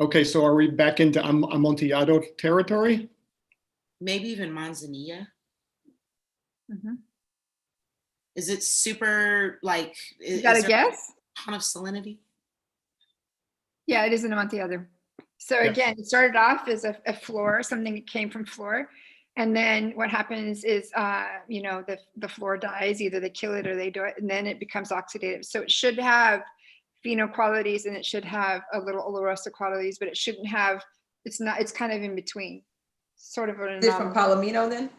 okay, so are we back into Amontillado territory? Maybe even Manzanilla. Mhm. Is it super like? You got a guess? A ton of salinity. Yeah, it is an Amontillado. So Yeah. again, it started off as a floor, something that came from floor. And then what happens is, the floor dies, either they kill it or they do it, and then it becomes oxidative. So it should have pheno qualities and it should have a little olorosa qualities, but it shouldn't have, it's kind of in between. Sort of an Is this from anomaly. Palomino then?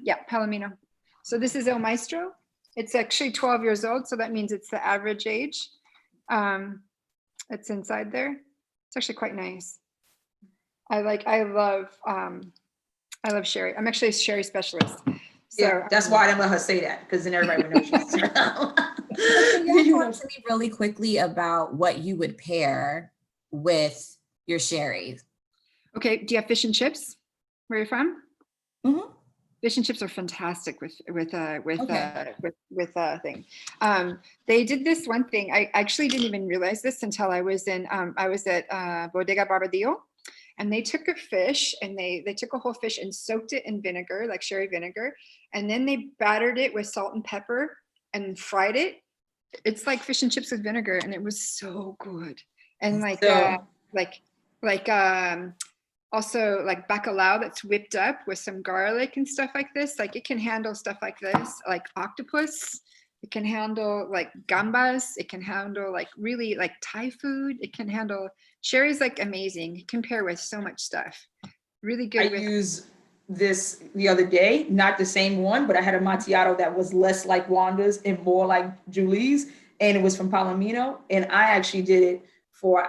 Yeah, Palomino. So this is El Maestro. It's actually 12 years old, so that means it's the average age. It's inside there. It's actually quite nice. I love sherry. I'm actually a sherry specialist. So Yeah, that's why I didn't let her say that, because then everybody would know she's. Can you talk to me really quickly about what you would pair with your sherry? Okay, do you have fish and chips? Where you're from? Mhm. Fish and chips are fantastic with Okay. thing. They did this one thing. I actually didn't even realize this until I was at Bodega Barbadillo, and they took a fish and they took a whole fish and soaked it in vinegar, like sherry vinegar, and then they battered it with salt and pepper and fried it. It's like fish and chips with vinegar, and it was so good. And also like bacalao that's whipped up with some garlic and stuff like this. Like it can handle stuff like this, like octopus. It can handle like gambas. It can handle like really like Thai food. It can handle, sherry's like amazing. It can pair with so much stuff. Really good. I used this the other day, not the same one, but I had a macchiato that was less like Wanda's and more like Julie's, and it was from Palomino. And I actually did it for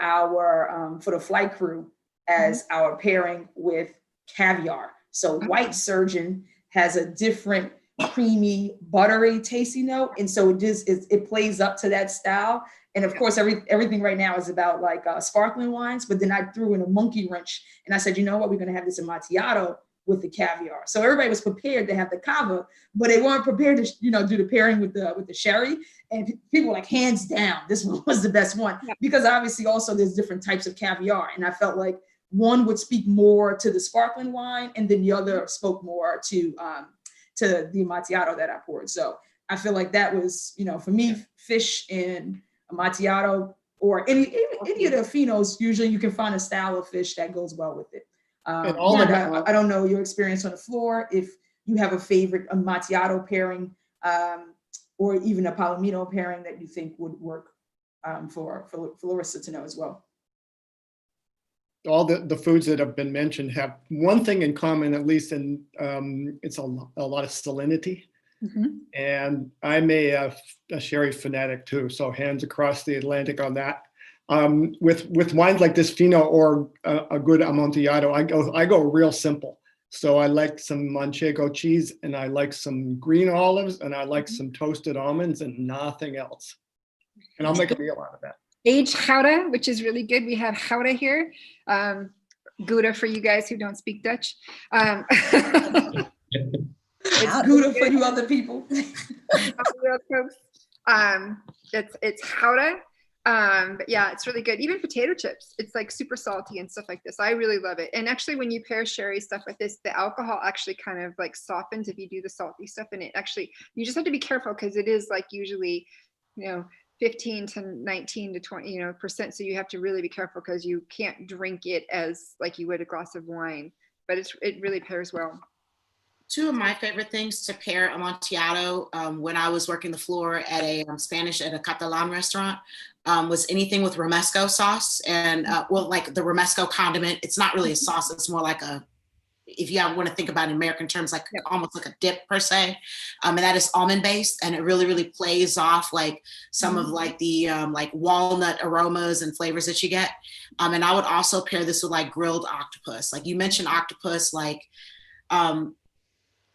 for the flight crew as our pairing with caviar. So White Surgeon has a different creamy, buttery, tasty note, and so it plays up to that style. And of course, everything right now is about like sparkling wines. But then I threw in a monkey wrench, and I said, you know what, we're going to have this Amontillado with the caviar. So everybody was prepared to have the cava, but they weren't prepared to do the pairing with the sherry. And people were like, hands down, this one was the best one, because obviously also there's different types of caviar, and I felt like one would speak more to the sparkling wine, and then the other spoke more to the Amontillado that I poured. So I feel like that was, for me, fish and Amontillado, or any of the phenos, usually you can find a style of fish that goes well with it. Wanda, I don't know your experience on the floor, if you have a favorite Amontillado pairing, or even a Palomino pairing that you think would work for Larissa to know as well. All the foods that have been mentioned have one thing in common, at least, and it's a lot of salinity. And I'm a sherry fanatic too, so hands across the Atlantic on that. With wines like this Fino or a good Amontillado, I go real simple. So I like some Manchego cheese, and I like some green olives, and I like some toasted almonds, and nothing else. And I'll make a meal out of that. Aged Gouda, which is really good. We have Gouda here. Gouda for you guys who don't speak Dutch. It's Gouda for you other people. It's Gouda. But yeah, it's really good. Even potato chips, it's like super salty and stuff like this. I really love it. And actually, when you pair sherry stuff like this, the alcohol actually kind of like softens if you do the salty stuff. And it actually, you just have to be careful, because it is like usually, 15 to 19 to 20% So you have to really be careful, because you can't drink it as like you would a glass of wine. But it really pairs well. Two of my favorite things to pair Amontillado when I was working the floor at a Catalan restaurant was anything with Romesco sauce and like the Romesco condiment. It's not really a sauce, it's more like a if you want to think about it in American terms, like almost like a dip per se. And that is almond based, and it really, really plays off like some of like the like walnut aromas and flavors that you get. And I would also pair this with like grilled octopus. Like you mentioned octopus, like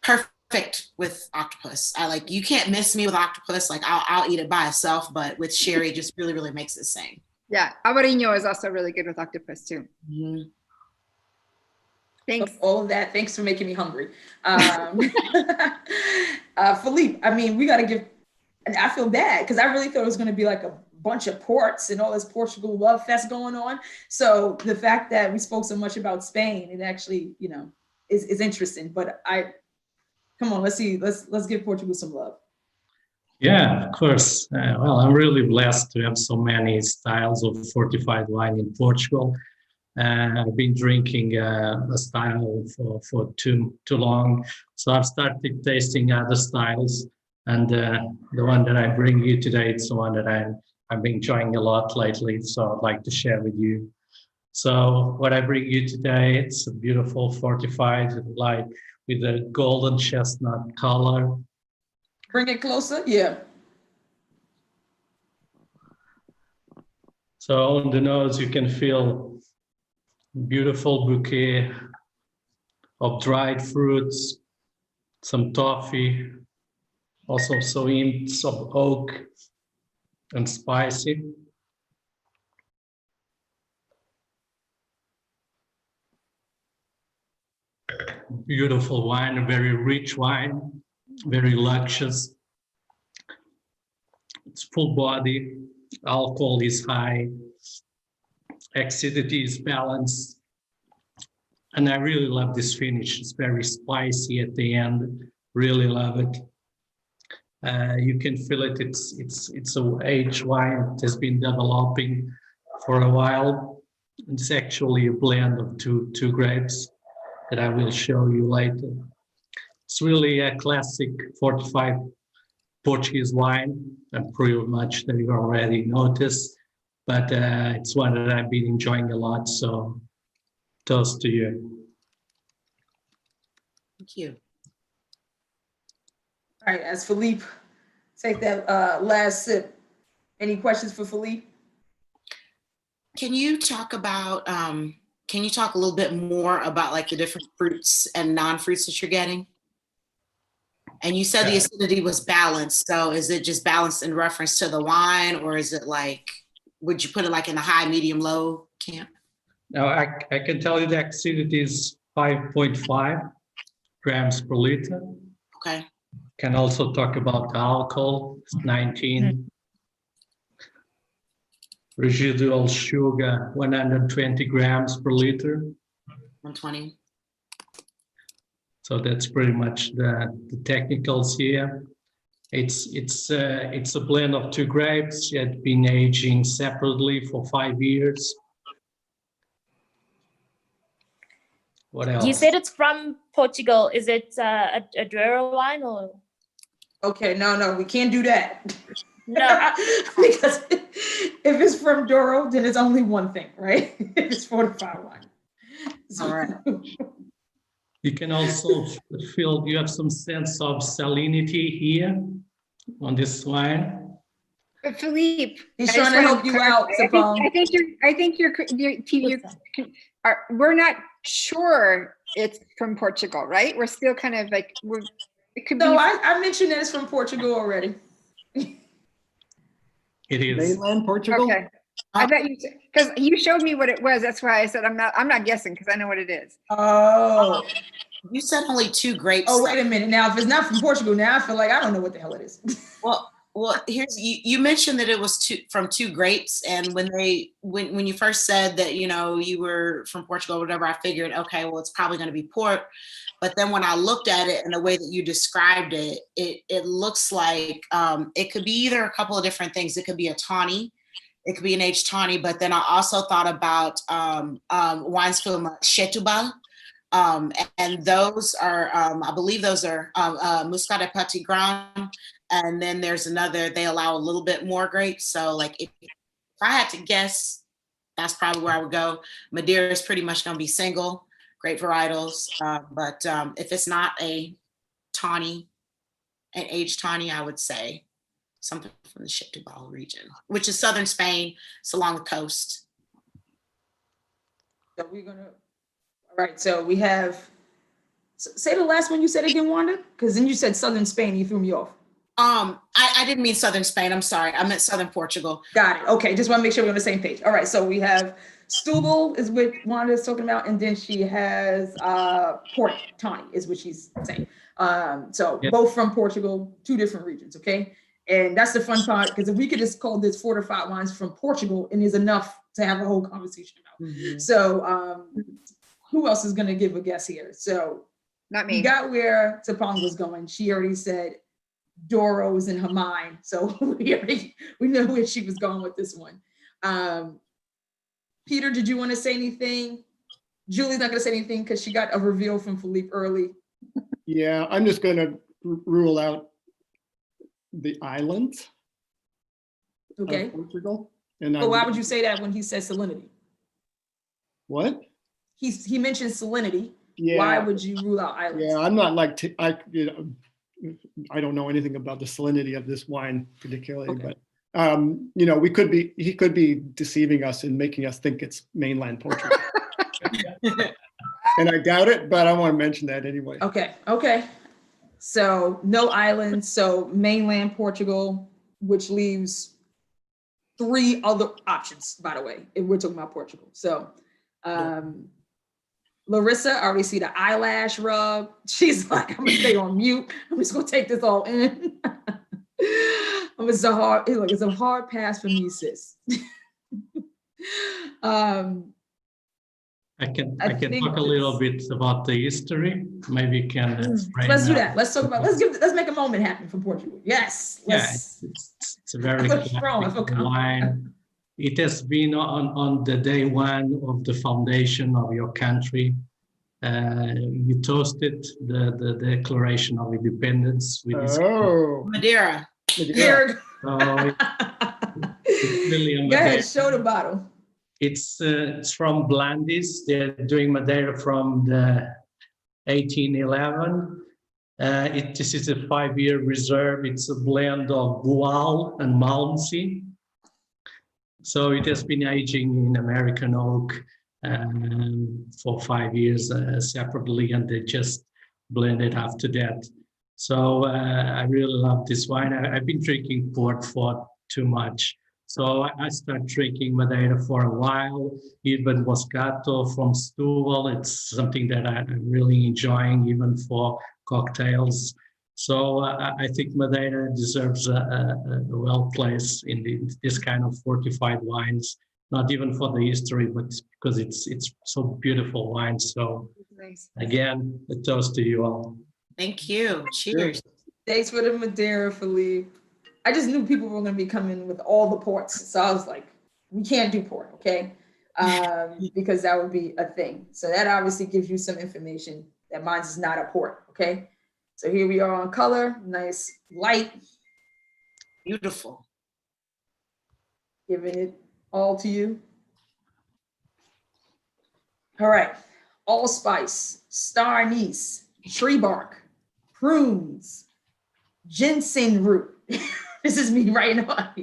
perfect with octopus. I like, you can't miss me with octopus. Like I'll eat it by itself, but with sherry, it just really, really makes it sing. Yeah, Abarino is also really good with octopus too. Mm-hmm. Thanks. All of that. Thanks for making me hungry. Philippe, I mean, we got to give, I feel bad because I really thought it was going to be like a bunch of ports and all this Portugal love fest going on. So the fact that we spoke so much about Spain, it actually, you know, is interesting. But come on, let's see, let's give Portugal some love. Yeah, of course. Well, I'm really blessed to have so many styles of fortified wine in Portugal. I've been drinking a style for too long, so I've started tasting other styles. And the one that I bring you today, it's the one that I've been enjoying a lot lately. So I'd like to share with you. So what I bring you today, it's a beautiful fortified, like with a golden chestnut color. Bring it closer, yeah. So on the nose, you can feel beautiful bouquet of dried fruits, some toffee, also some hints of oak and spicy. Beautiful wine, a very rich wine, very luscious. It's full body, alcohol is high, acidity is balanced. And I really love this finish. It's very spicy at the end. Really love it. You can feel it. It's a aged wine. It has been developing for a while. It's actually a blend of two grapes that I will show you later. It's really a classic fortified Portuguese wine, and pretty much that you already noticed. But it's one that I've been enjoying a lot. So toast to you. Thank you. All right, as Philippe take that last sip, any questions for Philippe? Can you talk about, can you talk a little bit more about like the different fruits and non-fruits that you're getting? And you said the acidity was balanced. So is it just balanced in reference to the wine, or is it like, would you put it like in the high, medium, low camp? Now I can tell you the acidity is 5.5 grams per liter. Okay. Can also talk about the alcohol, it's 19. Residual sugar, 120 grams per liter. 120. So that's pretty much the technicals here. It's a blend of two grapes. It had been aging separately for 5 years. What else? You said it's from Portugal. Is it a Douro wine or? Okay, no, we can't do that. No. Because if it's from Douro, then it's only one thing, right? It's fortified wine. So, All right. You can also feel you have some sense of salinity here on this wine. But Philippe, he's trying to help you out, Sapong. I think we're not sure it's from Portugal, right? We're still kind of like it could be. No, I mentioned that it's from Portugal already. It is Mainland Portugal. Okay. I bet you, because you showed me what it was. That's why I said I'm not guessing because I know what it is. Oh. You said only 2 grapes. Oh, wait a minute. Now, if it's not from Portugal, now I feel like I don't know what the hell it is. Well, here's you mentioned that it was from 2 grapes, and when you first said that you were from Portugal or whatever, I figured, okay, well, it's probably going to be port. But then when I looked at it and the way that you described it, it looks like it could be either a couple of different things. It could be a tawny, it could be an aged tawny, but then I also thought about wines from Setúbal. And those are, I believe those are Muscat de Petit Grand. And then there's another, they allow a little bit more grapes. So like if I had to guess, that's probably where I would go. Madeira is pretty much going to be single great varietals. But if it's not a tawny, an aged tawny, I would say something from the Setúbal region, which is southern Spain. It's along the coast. So we're gonna, all right, so we have, say the last one you said again, Wanda, because then you said southern Spain, you threw me off. I didn't mean southern Spain. I'm sorry. I meant southern Portugal. Got it. Okay, just want to make sure we're on the same page. All right, so we have Setúbal is what Wanda is talking about, and then she has Port Tawny is what she's saying. So Yeah. both from Portugal, two different regions, okay? And that's the fun part, because if we could just call this fortified wines from Portugal, and is enough to have a whole conversation about. Mhm. So who else is gonna give a guess here? So Not we me. got where Topanga's going. She already said Doro was in her mind. So we know where she was going with this one. Peter, did you want to say anything? Julie's not gonna say anything because she got a reveal from Philippe early. Yeah, I'm just gonna rule out the islands Okay. of Portugal. And But why would you say that when he says salinity? What? He mentioned salinity. Yeah. Why would you rule out islands? Yeah, I'm not like, I don't know anything about the salinity of this wine particularly, Okay. but he could be deceiving us and making us think it's mainland Portugal. And I doubt it, but I want to mention that anyway. Okay. So no islands, so mainland Portugal, which leaves 3 other options, by the way, if we're talking about Portugal. So Larissa, I already see the eyelash rub. She's like, I'm gonna stay on mute. I'm just gonna take this all in. It's a hard pass for me, sis. I can I talk a think little bit about the history. Maybe you can frame Let's do out- that. Let's talk about. Let's make a moment happen for Portugal. Yes. Yeah, it's a very I feel strong. I feel classic confident. wine. It has been on the day one of the foundation of your country. You toasted the Declaration of Independence with this. Oh. Madeira. Here. So it's really a Go ahead. Madeira. Show the bottle. It's from Blandis. They're doing Madeira from the 1811. This is a 5-year reserve. It's a blend of Gual and Malmsey. So it has been aging in American oak for 5 years separately, and they just blend it after that. So I really love this wine. I've been drinking port for too much. So I started drinking Madeira for a while, even Moscato from Setúbal. It's something that I'm really enjoying, even for cocktails. So I think Madeira deserves a well place in this kind of fortified wines, not even for the history, but because it's so beautiful wine. So Nice. again, a toast to you all. Thank you. Cheers. Thanks for the Madeira, Philippe. I just knew people were going to be coming with all the ports, so I was like, we can't do port, okay? Because that would be a thing. So that obviously gives you some information that mine is not a port, okay? So here we are on color, nice light, Beautiful. giving it all to you. All right, allspice, star anise, tree bark, prunes, ginseng root. This is me right now.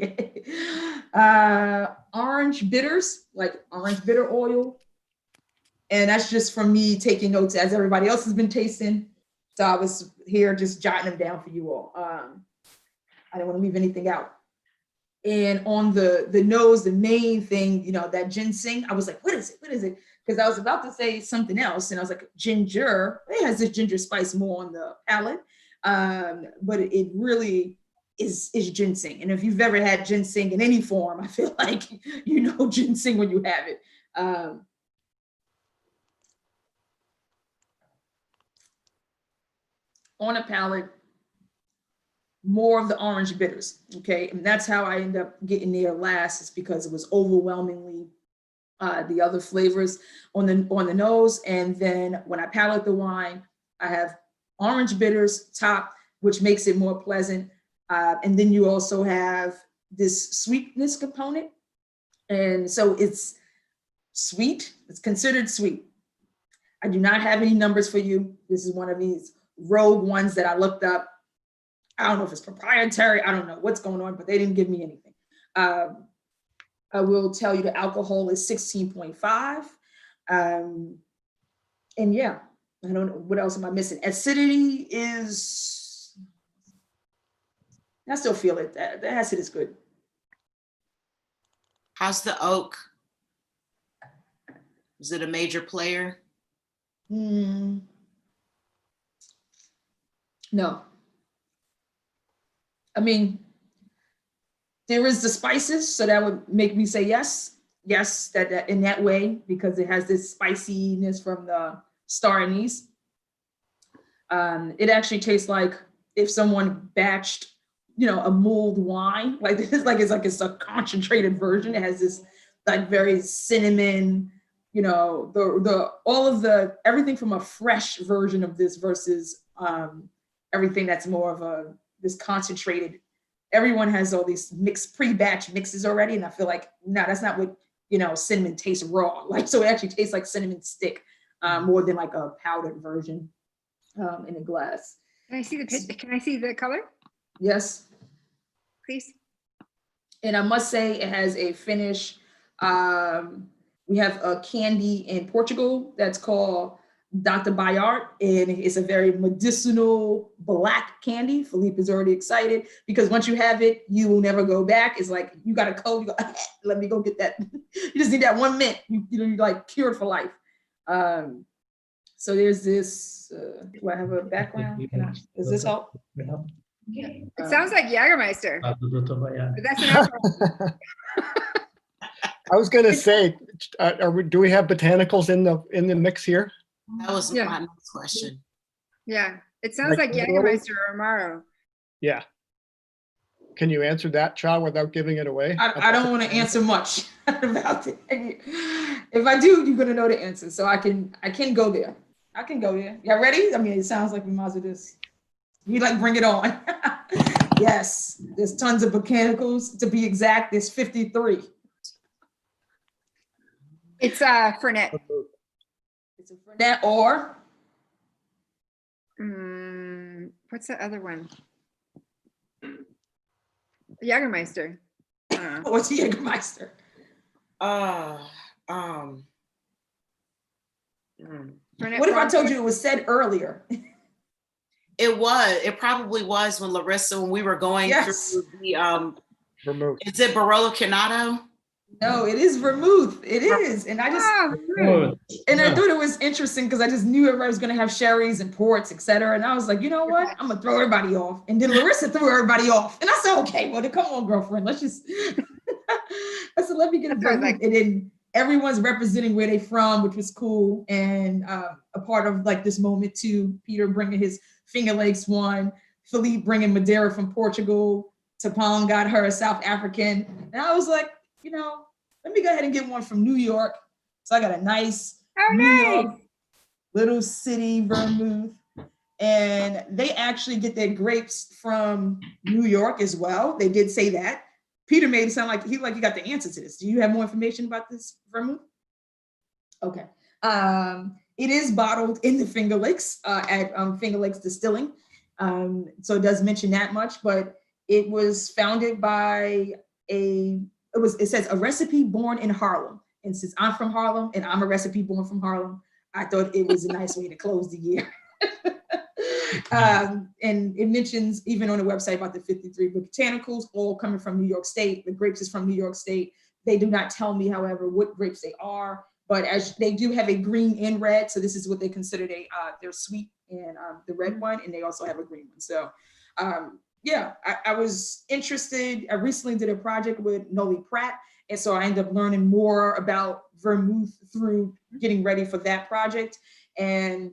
Orange bitters, like orange bitter oil. And that's just from me taking notes as everybody else has been tasting. So I was here just jotting them down for you all. I didn't want to leave anything out. And on the nose, the main thing, that ginseng, I was like, what is it? What is it? Because I was about to say something else. And I was like, ginger. It has this ginger spice more on the palate. But it really is ginseng. And if you've ever had ginseng in any form, I feel like you know ginseng when you have it. On a palate, more of the orange bitters, okay? And that's how I end up getting there last, is because it was overwhelmingly the other flavors on the nose. And then when I palate the wine, I have orange bitters top, which makes it more pleasant. And then you also have this sweetness component. And so it's sweet, it's considered sweet. I do not have any numbers for you. This is one of these rogue ones that I looked up. I don't know if it's proprietary. I don't know what's going on, but they didn't give me anything. I will tell you the alcohol is 16.5. And yeah, I don't know, what else am I missing? Acidity is, I still feel it. The acid is good. How's the oak? Is it a major player? No. I mean, there is the spices, so that would make me say yes. Yes, that in that way, because it has this spiciness from the star anise. It actually tastes like if someone batched, a mulled wine, like this, it's a concentrated version. It has this like very cinnamon, everything from a fresh version of this versus everything that's more of this concentrated. Everyone has all these pre-batch mixes already, and I feel like no, that's not what cinnamon tastes raw. Like, so it actually tastes like cinnamon stick more than like a powdered version in a glass. Can I see the picture? Can I see the color? Yes, please. And I must say it has a finish. We have a candy in Portugal that's called Dr. Bayard, and it's a very medicinal black candy. Philippe is already excited because once you have it, you will never go back. It's like you got a cold, you go, let me go get that. You just need that 1 mint. You're like cured for life. So there's this. Do I have a background? Does this help? It sounds like Jägermeister. But that's an alcohol. I was going to say, do we have botanicals in the mix here? That was my next question. Yeah, it sounds like Jägermeister or Amaro. Yeah. Can you answer that, Cha, without giving it away? I don't want to answer much about it. If I do, you're gonna know the answer. So I can go there. I can go there. Y'all ready? I mean, it sounds like we might as well just bring it on. Yes, there's tons of botanicals. To be exact, there's 53. It's Fernet. It's a Fernet or what's the other one? Jägermeister. What's Jägermeister? What if I told you it was said earlier? It probably was when Larissa, when we were going through the vermouth. Is it Barolo Canado? No, it is vermouth. It is. And I thought it was interesting because I just knew everybody was going to have sherries and ports, etc. And I was like, you know what? I'm going to throw everybody off. And then Larissa threw everybody off. And I said, okay, well, then come on, girlfriend. Let's just, I said, let me get a vermouth. And then everyone's representing where they from, which was cool. And a part of like this moment too, Peter bringing his Finger Lakes one, Philippe bringing Madeira from Portugal, Tapang got her a South African. And I was like, let me go ahead and get one from New York. So I got a nice New York little city vermouth. And they actually get their grapes from New York as well. They did say that. Peter made it sound like he got the answer to this. Do you have more information about this vermouth? Okay. It is bottled in the Finger Lakes at Finger Lakes Distilling. So it does mention that much, but it was founded by it says a recipe born in Harlem. And since I'm from Harlem and I'm a recipe born from Harlem, I thought it was a nice way to close the year. And it mentions even on the website about the 53 botanicals, all coming from New York State. The grapes is from New York State. They do not tell me, however, what grapes they are, but as they do have a green and red. So this is what they consider they're sweet and the red one, and they also have a green one. So yeah, I was interested. I recently did a project with Noli Pratt. And so I ended up learning more about vermouth through getting ready for that project. And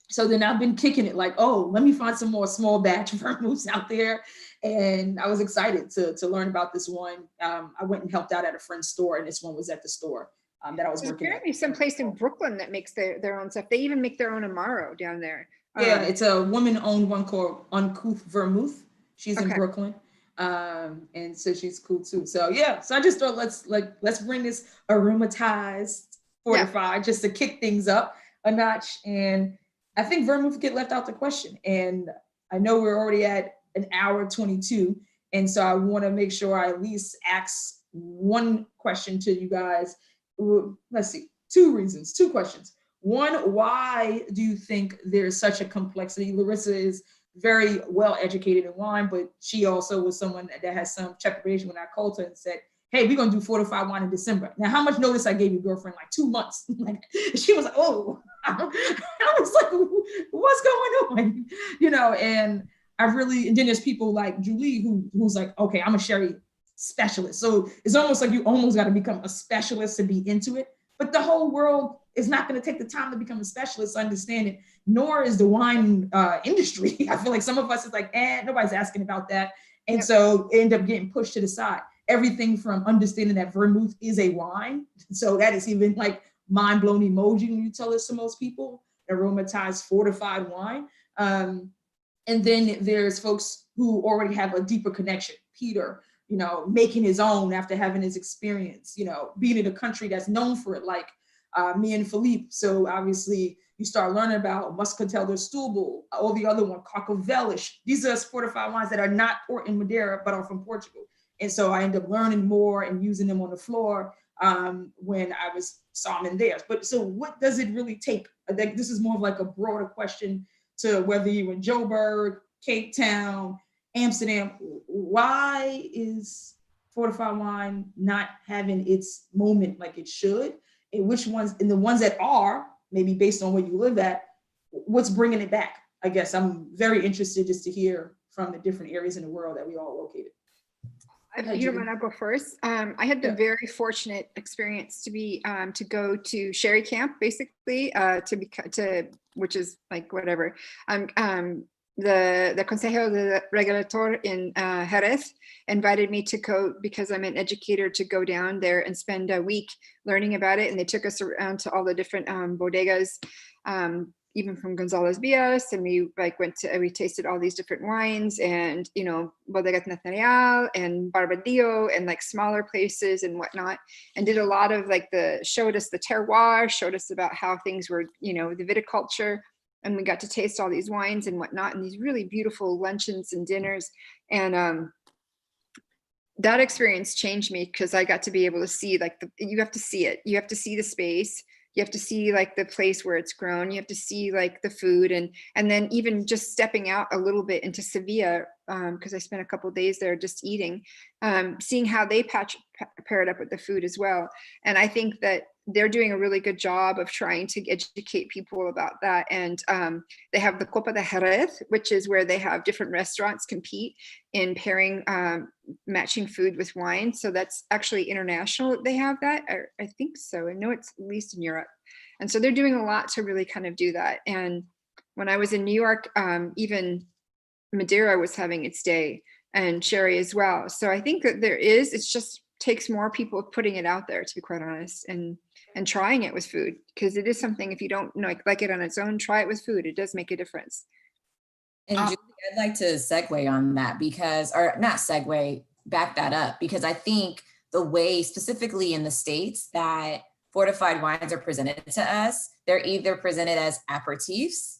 so then I've been kicking it like, oh, let me find some more small batch vermouths out there. And I was excited to learn about this one. I went and helped out at a friend's store, and this one was at the store that I was working at. Apparently someplace in Brooklyn that makes their own stuff. They even make their own Amaro down there. Yeah, it's a woman-owned one called Uncouth Vermouth. She's in Brooklyn. And so she's cool too. So yeah, so I just thought let's bring this aromatized Fortified just to kick things up. a notch. And I think vermouth get left out the question. And I know we're already at an hour 22. And so I want to make sure I at least ask one question to you guys. Let's see, two questions. One, why do you think there's such a complexity? Larissa is very well educated in wine, but she also was someone that has some trepidation when I called her and said, hey, we're gonna do fortified wine in December. Now, how much notice I gave your girlfriend? Like 2 months. Like, she was like, oh, I was like, what's going on? You know, and and then there's people like Julie who's like, okay, I'm a sherry specialist. So it's almost like you almost got to become a specialist to be into it. But the whole world is not going to take the time to become a specialist to understand it, nor is the wine industry. I feel like some of us is like, nobody's asking about that. And so end up getting pushed to the side. Everything from understanding that vermouth is a wine. So that is even like mind-blown emoji when you tell this to most people, aromatized fortified wine. And then there's folks who already have a deeper connection. Peter, you know, making his own after having his experience, you know, being in a country that's known for it, like me and Philippe. So obviously you start learning about Muscatel de Setúbal, all the other one, Carcavelis. These are fortified wines that are not port in Madeira, but are from Portugal. And so I end up learning more and using them on the floor when I saw them in theirs. But so what does it really take? This is more of like a broader question to whether you're in Joburg, Cape Town, Amsterdam. Why is fortified wine not having its moment like it should? And which ones, and the ones that are, maybe based on where you live at, what's bringing it back? I guess I'm very interested just to hear from the different areas in the world that we all located. If you don't mind, I'll go first. I had the very fortunate experience to be to go to Sherry Camp, basically, which is like whatever. The Consejo de Regulator in Jerez invited me to go because I'm an educator to go down there and spend a week learning about it. And they took us around to all the different bodegas, even from González Villas, and we tasted all these different wines, and you know, Bodegas Nathaniel and Barbadillo and like smaller places and whatnot, and did a lot of like showed us the terroir, showed us about how things were, you know, the viticulture, and we got to taste all these wines and whatnot, and these really beautiful luncheons and dinners, and that experience changed me because I got to be able to see like you have to see it, you have to see the space. You have to see like the place where it's grown. You have to see like the food, and then even just stepping out a little bit into Sevilla, because I spent a couple of days there just eating, seeing how they pair it up with the food as well. And I think that they're doing a really good job of trying to educate people about that. And they have the Copa de Jerez, which is where they have different restaurants compete in pairing matching food with wine. So that's actually international. They have that, I think so. I know it's at least in Europe. And so they're doing a lot to really kind of do that. And when I was in New York, even Madeira was having its day, and sherry as well. So I think that it just takes more people putting it out there, to be quite honest, and trying it with food, because it is something, if you don't like it on its own, try it with food. It does make a difference. And Julie, I'd like to segue on that back that up, because I think the way specifically in the States that fortified wines are presented to us, they're either presented as aperitifs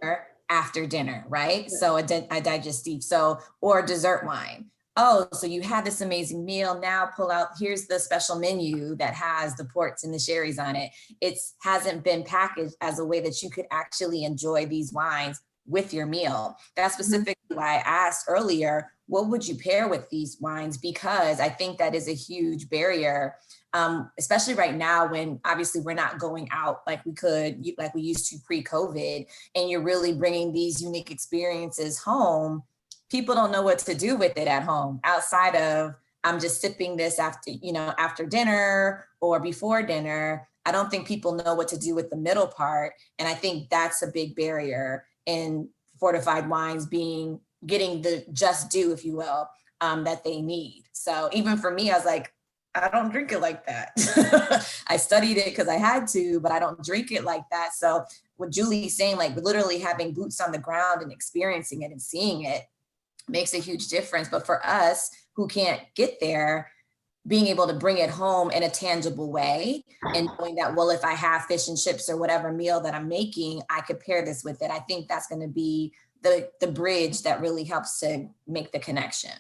or after dinner, right? Yeah. So a digestif, or dessert wine. Oh, so you had this amazing meal. Now pull out, here's the special menu that has the ports and the sherries on it. It hasn't been packaged as a way that you could actually enjoy these wines with your meal. That's specifically why I asked earlier, what would you pair with these wines? Because I think that is a huge barrier, especially right now when obviously we're not going out like we used to pre-COVID, and you're really bringing these unique experiences home. People don't know what to do with it at home outside of, I'm just sipping this after dinner or before dinner. I don't think people know what to do with the middle part. And I think that's a big barrier in fortified wines getting the just due, if you will, that they need. So even for me, I was like, I don't drink it like that. I studied it because I had to, but I don't drink it like that. So what Julie's saying, like literally having boots on the ground and experiencing it and seeing it makes a huge difference. But for us who can't get there, being able to bring it home in a tangible way and knowing that, well, if I have fish and chips or whatever meal that I'm making, I could pair this with it. I think that's going to be the bridge that really helps to make the connection.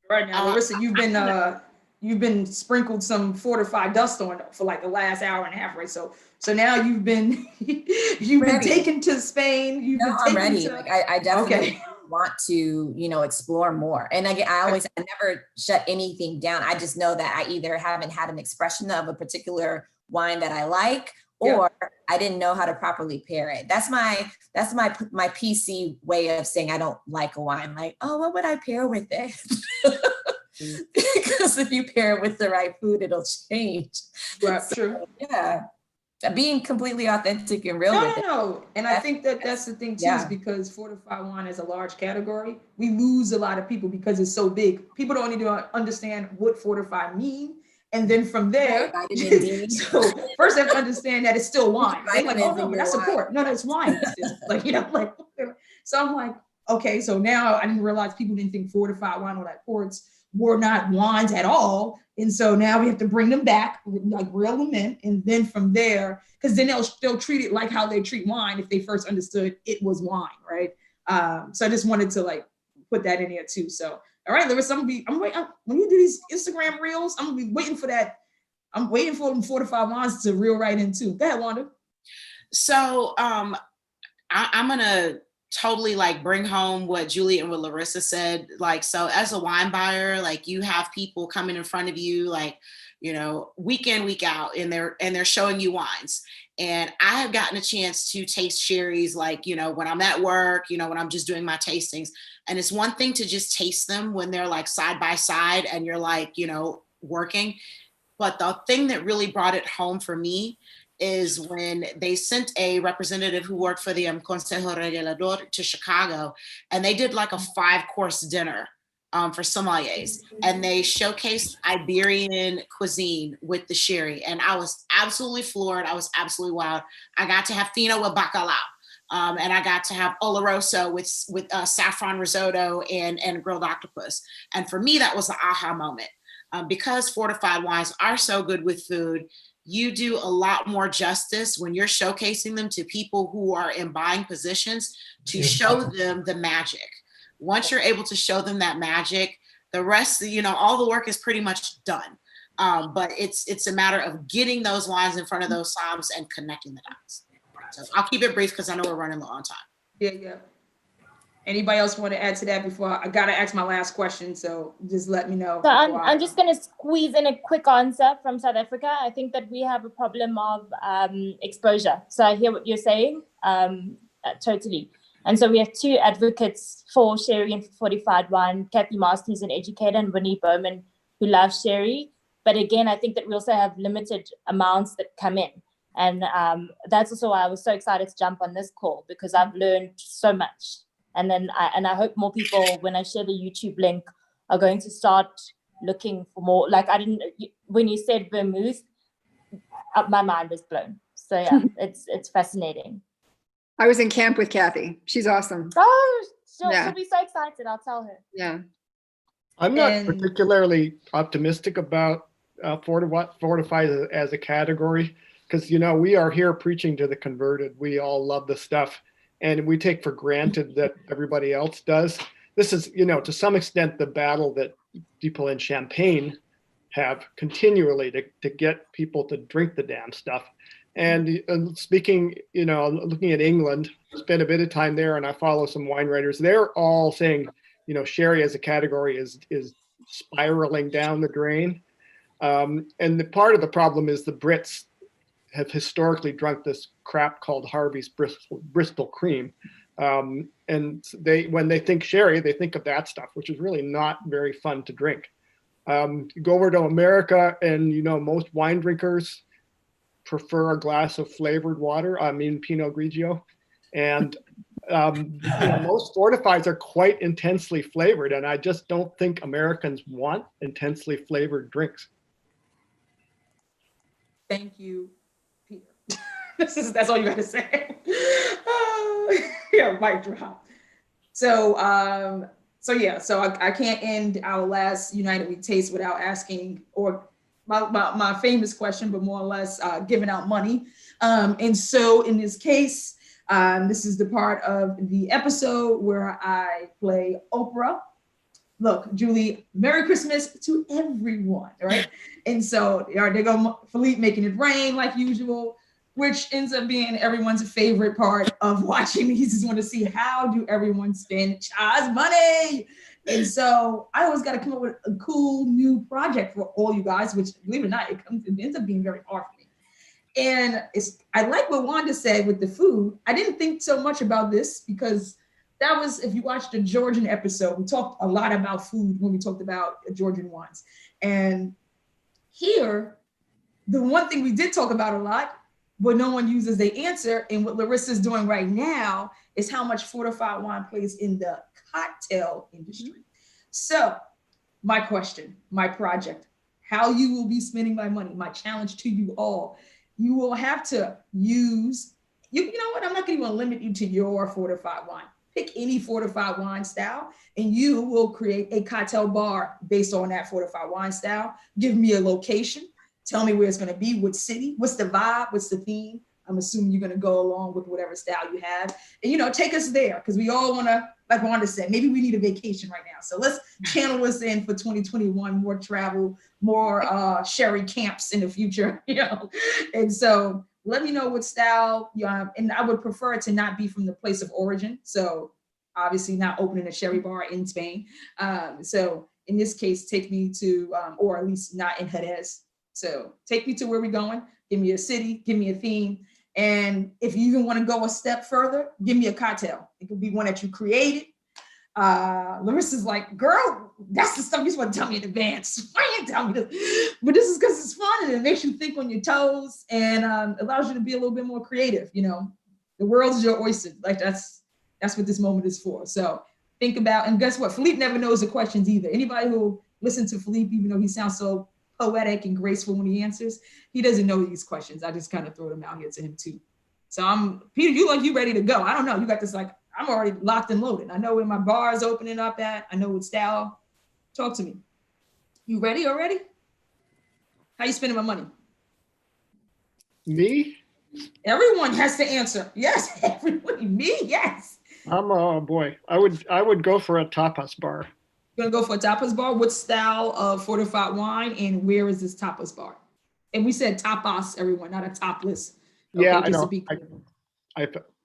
Right now, Larissa, you've been sprinkled some fortified dust on for like the last hour and a half, right? So now you've been been taken to Spain. I'm ready. Like I definitely want to, explore more. And again, I never shut anything down. I just know that I either haven't had an expression of a particular wine that I like, or I didn't know how to properly pair it. That's my PC way of saying I don't like a wine. Like, oh, what would I pair with it? Because if you pair it with the right food, it'll change. Right, so, true. Yeah. Being completely authentic and real with it. No. And I think that's the thing too, is because fortified wine is a large category. We lose a lot of people because it's so big. People don't need to understand what fortified mean. And then from there, so first they have to understand that it's still wine. They're like, oh no, but that's a port. No, that's wine. So I'm like, okay, so now I didn't realize people didn't think fortified wine or like ports were not wines at all. And so now we have to bring them back, like reel them in. And then from there, because then they'll treat it like how they treat wine if they first understood it was wine, right? So I just wanted to like put that in there too. So, all right, Larissa, I'm waiting. When you do these Instagram reels, I'm gonna be waiting for that. I'm waiting for them fortified wines to reel right into. Go ahead, Wanda. So I'm gonna totally like bring home what Julie and what Larissa said. Like, so as a wine buyer, like you have people coming in front of you, like, week in, week out, and they're showing you wines. And I have gotten a chance to taste sherries, like, when I'm at work, when I'm just doing my tastings. And it's one thing to just taste them when they're like side by side and you're like, working. But the thing that really brought it home for me is when they sent a representative who worked for the Consejo Regulador to Chicago, and they did like a 5-course dinner for sommeliers, and they showcased Iberian cuisine with the sherry. And I was absolutely floored. I was absolutely wild. I got to have fino with bacalao. And I got to have oloroso with saffron risotto and grilled octopus. And for me, that was the aha moment. Because fortified wines are so good with food, you do a lot more justice when you're showcasing them to people who are in buying positions to show them the magic. Once you're able to show them that magic, the rest, all the work is pretty much done. But it's a matter of getting those wines in front of those somms and connecting the dots. So I'll keep it brief because I know we're running low on time. Yeah. Anybody else want to add to that before I gotta ask my last question? So just let me know. So I'm just going to squeeze in a quick answer from South Africa. I think that we have a problem of exposure. So I hear what you're saying, totally. And so we have 2 advocates for sherry and fortified wine, Kathy Master, who's an educator, and Winnie Bowman, who loves sherry. But again, I think that we also have limited amounts that come in. And that's also why I was so excited to jump on this call, because I've learned so much. And then I hope more people, when I share the YouTube link, are going to start looking for more. Like when you said vermouth, my mind was blown. So yeah, it's fascinating. I was in camp with Kathy. She's awesome. Oh, she'll be so excited. I'll tell her. Yeah. I'm not particularly optimistic about fortified as a category, because, we are here preaching to the converted. We all love the stuff, and we take for granted that everybody else does. This is, to some extent, the battle that people in Champagne have continually to get people to drink the damn stuff. And speaking, looking at England, spent a bit of time there, and I follow some wine writers. They're all saying, sherry as a category is spiraling down the drain. And the part of the problem is the Brits have historically drunk this crap called Harvey's Bristol cream. And when they think sherry, they think of that stuff, which is really not very fun to drink. You go over to America, and most wine drinkers prefer a glass of flavored water. I mean, Pinot Grigio. And most fortifieds are quite intensely flavored, and I just don't think Americans want intensely flavored drinks. Thank you, Peter. That's all you got to say. Yeah, mic drop. So So yeah, so I can't end our last United We Taste without asking, or my famous question, but more or less giving out money. And so in this case, this is the part of the episode where I play Oprah. Look, Julie, Merry Christmas to everyone, right? And so they go Philippe making it rain like usual, which ends up being everyone's favorite part of watching. He just want to see how do everyone spend Cha's money. And so I always got to come up with a cool new project for all you guys, which believe it or not, it ends up being very hard for me. And I like what Wanda said with the food. I didn't think so much about this because that was, if you watched the Georgian episode, we talked a lot about food when we talked about Georgian wines. And here, the one thing we did talk about a lot, but no one uses the answer, and what Larissa's doing right now is how much fortified wine plays in the cocktail industry. So my question, my project, how you will be spending my money, my challenge to you all, you will have to use, you know what, I'm not gonna even limit you to your fortified wine. Pick any fortified wine style and you will create a cocktail bar based on that fortified wine style. Give me a location. Tell me where it's going to be, what city, what's the vibe, what's the theme. I'm assuming you're going to go along with whatever style you have. And, take us there because we all want to, like Wanda said, maybe we need a vacation right now. So let's channel us in for 2021, more travel, more sherry camps in the future, And so let me know what style, and I would prefer it to not be from the place of origin. So obviously not opening a sherry bar in Spain. So in this case, take me to, or at least not in Jerez. So take me to where we're going. Give me a city, give me a theme. And if you even want to go a step further, give me a cocktail. It could be one that you created. Larissa's like, girl, that's the stuff you're supposed to tell me in advance. Why you tell me this? But this is because it's fun and it makes you think on your toes and allows you to be a little bit more creative. The world's your oyster. Like that's what this moment is for. So think about, and guess what? Philippe never knows the questions either. Anybody who listens to Philippe, even though he sounds so poetic and graceful when he answers, he doesn't know these questions. I just kind of throw them out here to him too. So Peter, you ready to go. I don't know. You got this, like, I'm already locked and loaded. I know where my bar is opening up at. I know what style. Talk to me. You ready already? How you spending my money? Me? Everyone has to answer. Yes, everybody. Me, yes. Oh boy. I would go for a tapas bar. You're gonna go for a tapas bar. What style of fortified wine and where is this tapas bar? And we said tapas, everyone, not a topless. Okay, Yeah, I know.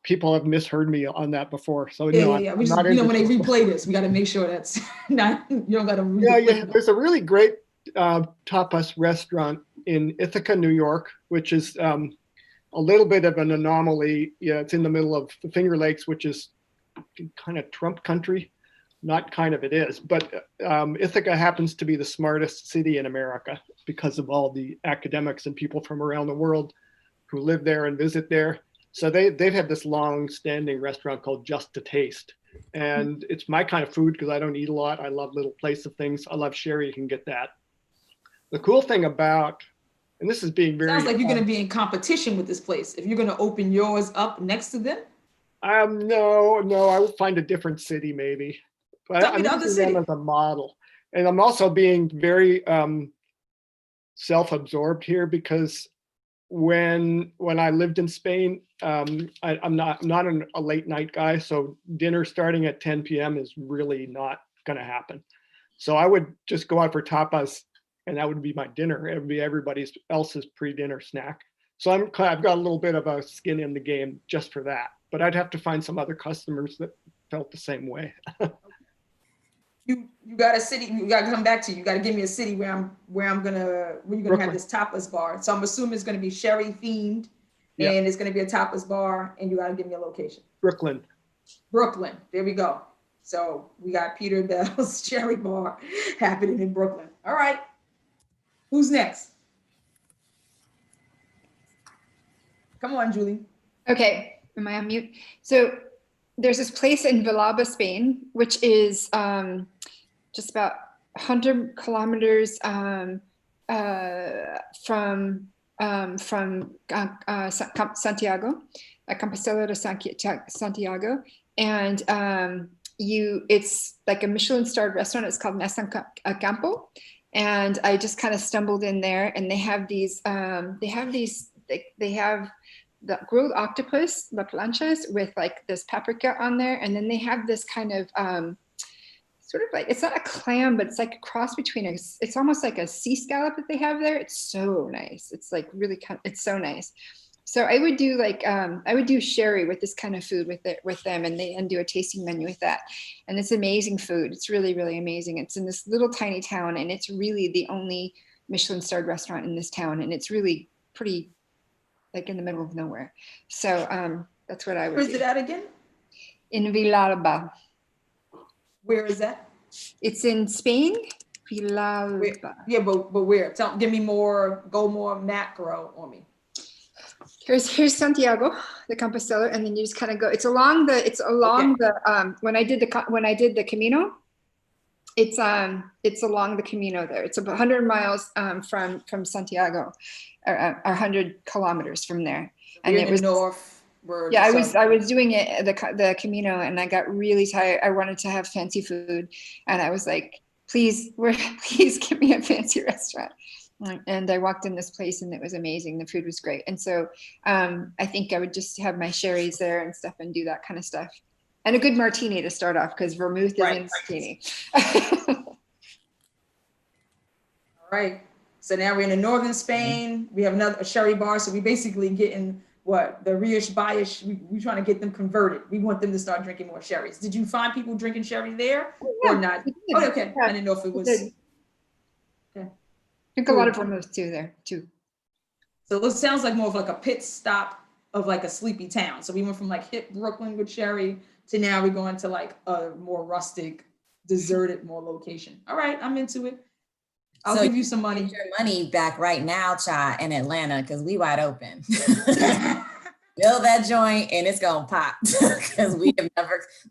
People have misheard me on that before. So yeah. We just, when they replay this, we got to make sure that's not, you don't got to. Yeah. There's a really great tapas restaurant in Ithaca, New York, which is a little bit of an anomaly. Yeah, it's in the middle of the Finger Lakes, which is kind of Trump country. Not kind of, it is. But Ithaca happens to be the smartest city in America because of all the academics and people from around the world who live there and visit there. So they've had this long-standing restaurant called Just to Taste. And it's my kind of food because I don't eat a lot. I love little plates of things. I love sherry, you can get that. The cool thing about, and this is being very— Sounds like you're going to be in competition with this place. If you're going to open yours up next to them? No, I would find a different city maybe. But I'm using them as a model. And I'm also being very self-absorbed here because when I lived in Spain, I'm not a late night guy, so dinner starting at 10 p.m. is really not going to happen. So I would just go out for tapas, and that would be my dinner. It would be everybody else's pre-dinner snack. So I've got a little bit of a skin in the game just for that. But I'd have to find some other customers that felt the same way. You got a city. You got to come back to. You got to give me a city where you're gonna have this tapas bar. So I'm assuming it's gonna be sherry themed, and it's gonna be a tapas bar, and you got to give me a location. Brooklyn. There we go. So we got Peter Bell's Sherry Bar happening in Brooklyn. All right. Who's next? Come on, Julie. Okay. Am I on mute? So there's this place in Villalba, Spain, which is just about 100 kilometers from Santiago, Compostela de Santiago. And it's like a Michelin starred restaurant. It's called Mesa Campo. And I just kind of stumbled in there, and they have the grilled octopus, la planchas, with like this paprika on there. And then they have this kind of sort of like, it's not a clam, but it's like a cross between it's almost like a sea scallop that they have there. It's so nice. It's like really it's so nice. So I would do like I would do sherry with this kind of food with them, and do a tasting menu with that. And it's amazing food. It's really, really amazing. It's in this little tiny town, and it's really the only Michelin starred restaurant in this town, and it's really pretty like in the middle of nowhere. So that's what I would do. Where's it at again? In Villalba. Where is that? It's in Spain. Villalba. Yeah, but where? Give me more, go more macro on me. Here's Santiago de Compostela, and then you just kind of go. It's along the when I did the Camino, it's along the Camino there. It's about 100 miles from Santiago, or 100 kilometers from there. And You're it in was the north. Yeah, I was doing it the Camino, and I got really tired. I wanted to have fancy food, and I was like, please give me a fancy restaurant. And I walked in this place, and it was amazing. The food was great. And so I think I would just have my sherries there and stuff, and do that kind of stuff. And a good martini to start off, because vermouth is in martini. All right. So now we're in northern Spain. We have a sherry bar. So we basically getting what? The Rios Bayish, we trying to get them converted. We want them to start drinking more sherries. Did you find people drinking sherry there or not? Oh, okay. I didn't know if it was. Okay. Drink a lot of vermouth too there too. So it sounds like more of like a pit stop of like a sleepy town. So we went from like hip Brooklyn with sherry to now we're going to like a more rustic, deserted, more location. All right, I'm into it. I'll give you some money. Get your money back right now, Cha, in Atlanta, because we wide open. Build that joint and it's gonna pop, because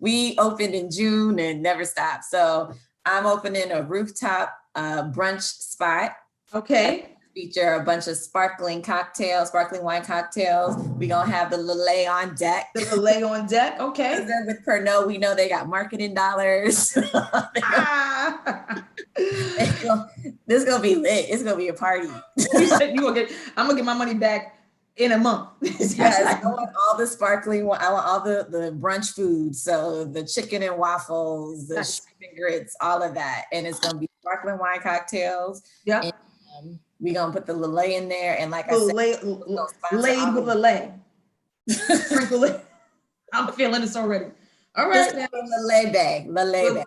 we opened in June and never stopped. So I'm opening a rooftop brunch spot. Okay. Feature a bunch of sparkling wine cocktails. We're gonna have the Lillet on deck. The Lillet on deck, okay. With Pernod, we know they got marketing dollars. This is gonna be lit. It's gonna be a party. You said I'm gonna get my money back in a month. Yes, I want all the sparkling, I want all the brunch food. So the chicken and waffles, the chicken grits, all of that. And it's gonna be sparkling wine cocktails. Yeah. We're gonna put the Lillet in there, and like I said, laid with Lillet. Sprinkle it. I'm feeling this already. All right. Lillet bag.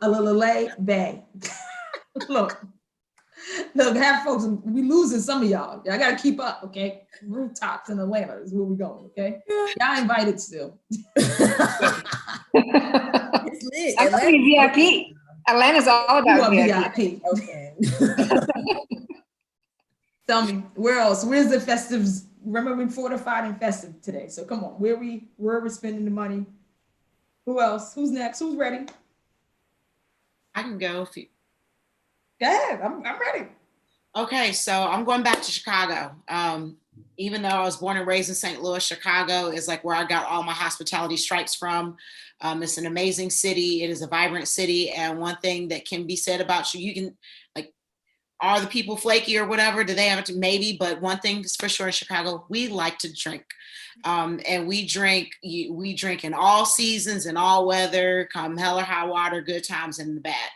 A Lillet bag. Look, have folks, we losing some of y'all. I gotta keep up, okay? Rooftops in Atlanta is where we going, okay? Y'all invited still. It's lit. Atlanta VIP. Atlanta's all about VIP. Okay. Tell me, where else? Where's the festives? Remember, we fortified and festive today. So come on, where are we spending the money? Who else? Who's next? Who's ready? I can go. Go ahead. I'm ready. Okay, so I'm going back to Chicago. Even though I was born and raised in St. Louis, Chicago is like where I got all my hospitality stripes from. It's an amazing city. It is a vibrant city. And one thing that can be said about you can, like, are the people flaky or whatever? Do they have to? Maybe, but one thing is for sure in Chicago, we like to drink. And we drink in all seasons and all weather, come hell or high water, good times and the bad.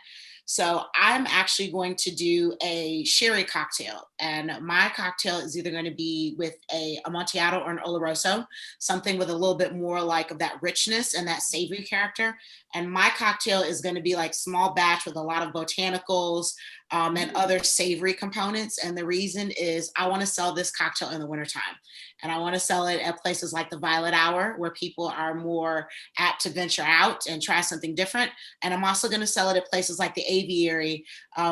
So I'm actually going to do a sherry cocktail, and my cocktail is either going to be with a Amontillado or an Oloroso, something with a little bit more like of that richness and that savory character. And my cocktail is going to be like small batch with a lot of botanicals and other savory components. And the reason is I want to sell this cocktail in the wintertime. And I want to sell it at places like the Violet Hour, where people are more apt to venture out and try something different. And I'm also going to sell it at places like the aviary,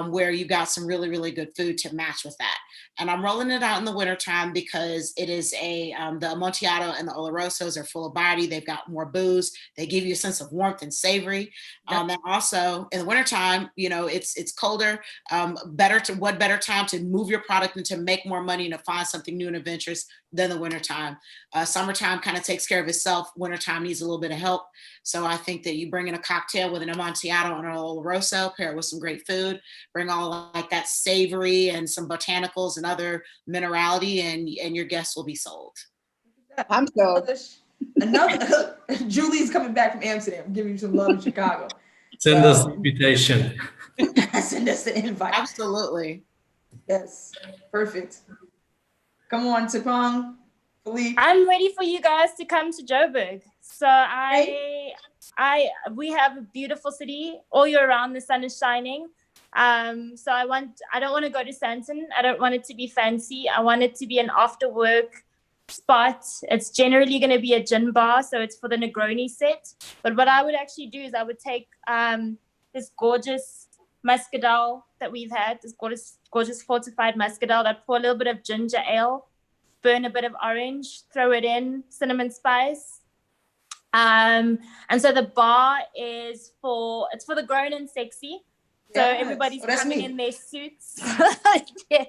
where you got some really, really good food to match with that. And I'm rolling it out in the wintertime because it is the Amontillado and the Olorosos are full of body. They've got more booze. They give you a sense of warmth and savory. And also in the wintertime, it's colder. What better time to move your product and to make more money and to find something new and adventurous than the wintertime. Summertime kind of takes care of itself. Wintertime needs a little bit of help. So I think that you bring in a cocktail with an Amontillado and an Oloroso, pair it with some great food, bring all like that savory and some botanicals and other minerality, and your guests will be sold. I'm sold. Another Julie's coming back from Amsterdam, giving you some love in Chicago. Send us the invitation. Send us the invite. Absolutely. Yes, perfect. Come on, Tapang, Philippe. I'm ready for you guys to come to Joburg. So we have a beautiful city all year round. The sun is shining. So I don't want to go to Santon. I don't want it to be fancy. I want it to be an after work spot. It's generally going to be a gin bar, so it's for the Negroni set. But what I would actually do is I would take this gorgeous muscadel that we've had, this gorgeous fortified muscadel, that pour a little bit of ginger ale, burn a bit of orange, throw it in, cinnamon spice. And so the bar is for the grown and sexy. So everybody's coming in their suits. Yes.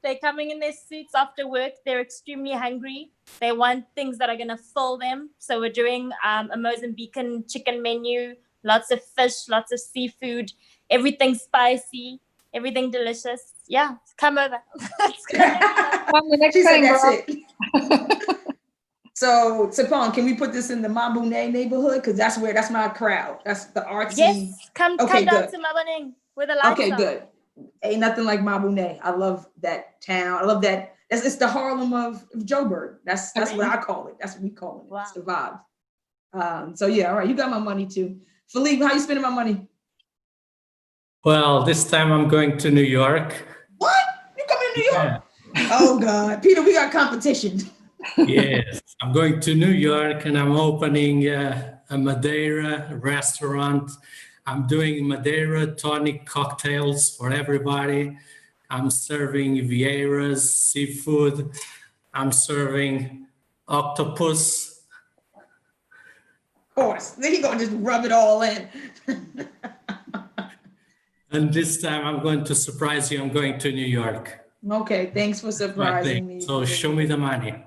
They're coming in their suits after work. They're extremely hungry. They want things that are going to fill them. So we're doing a Mozambican chicken menu, lots of fish, lots of seafood, everything spicy, everything delicious. Yeah, come over. The next She said time, that's girl. it. So, Tapang, can we put this in the Mabune neighborhood? Because that's my crowd. That's the artsy. Yes, come down good. to Maboneng where the lights Okay, are. good. Ain't nothing like Mabune. I love that town. I love that. It's the Harlem of Joburg. That's what I call it. That's what we call it. Wow. It's the vibe. So yeah, all right. You got my money too. Philippe, how you spending my money? Well, this time I'm going to New York. What? You coming to New York? Yeah. Oh God, Peter, we got competition. Yes, I'm going to New York and I'm opening a Madeira restaurant. I'm doing Madeira tonic cocktails for everybody. I'm serving Vieiras seafood. I'm serving octopus. Of course. Then he gonna just rub it all in. And this time I'm going to surprise you. I'm going to New York. Okay, thanks for surprising me. So show me the money.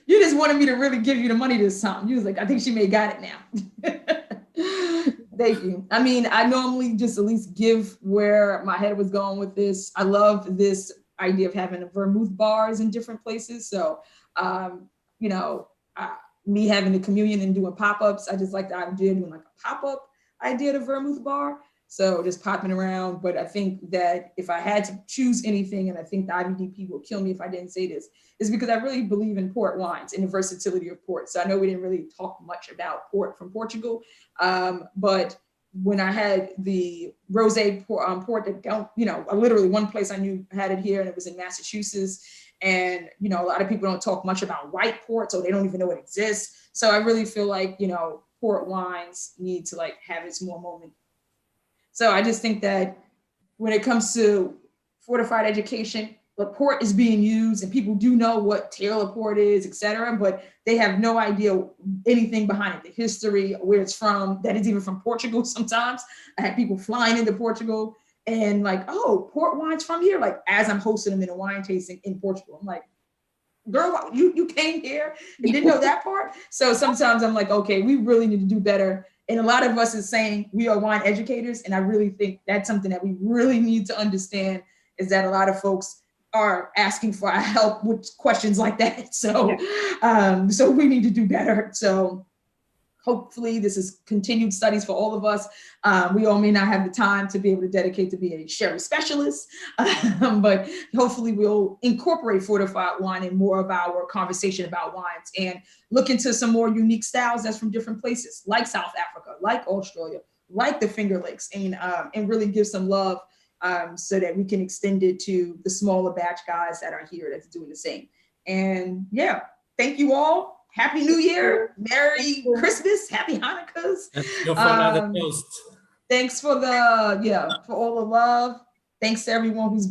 You just wanted me to really give you the money this time. You was like, I think she may got it now. Thank you. I mean, I normally just at least give where my head was going with this. I love this idea of having vermouth bars in different places. So, me having the communion and doing pop-ups, I just like the idea of doing like a pop-up idea of vermouth bar. So just popping around. But I think that if I had to choose anything, and I think the IBDP will kill me if I didn't say this, is because I really believe in port wines and the versatility of port. So I know we didn't really talk much about port from Portugal, but when I had the rosé port that literally one place I knew had it here, and it was in Massachusetts. And, a lot of people don't talk much about white port, so they don't even know it exists. So I really feel like, port wines need to like have its more moment. So I just think that when it comes to fortified education, the port is being used and people do know what Taylor port is, et cetera, but they have no idea anything behind it, the history, where it's from, that it's even from Portugal sometimes. I had people flying into Portugal and like, oh, port wine's from here. Like as I'm hosting them in a wine tasting in Portugal, I'm like, girl, you came here and didn't know that part? So sometimes I'm like, okay, we really need to do better. And a lot of us is saying we are wine educators. And I really think that's something that we really need to understand, is that a lot of folks are asking for our help with questions like that. So, so we need to do better. So hopefully this is continued studies for all of us. We all may not have the time to be able to dedicate to be a sherry specialist, but hopefully we'll incorporate fortified wine in more of our conversation about wines and look into some more unique styles that's from different places, like South Africa, like Australia, like the Finger Lakes, and really give some love so that we can extend it to the smaller batch guys that are here that's doing the same. And yeah, thank you all. Happy New Year, Merry Christmas, Happy Hanukkahs. Let's go for another toast. Thanks for for all the love. Thanks to everyone who's been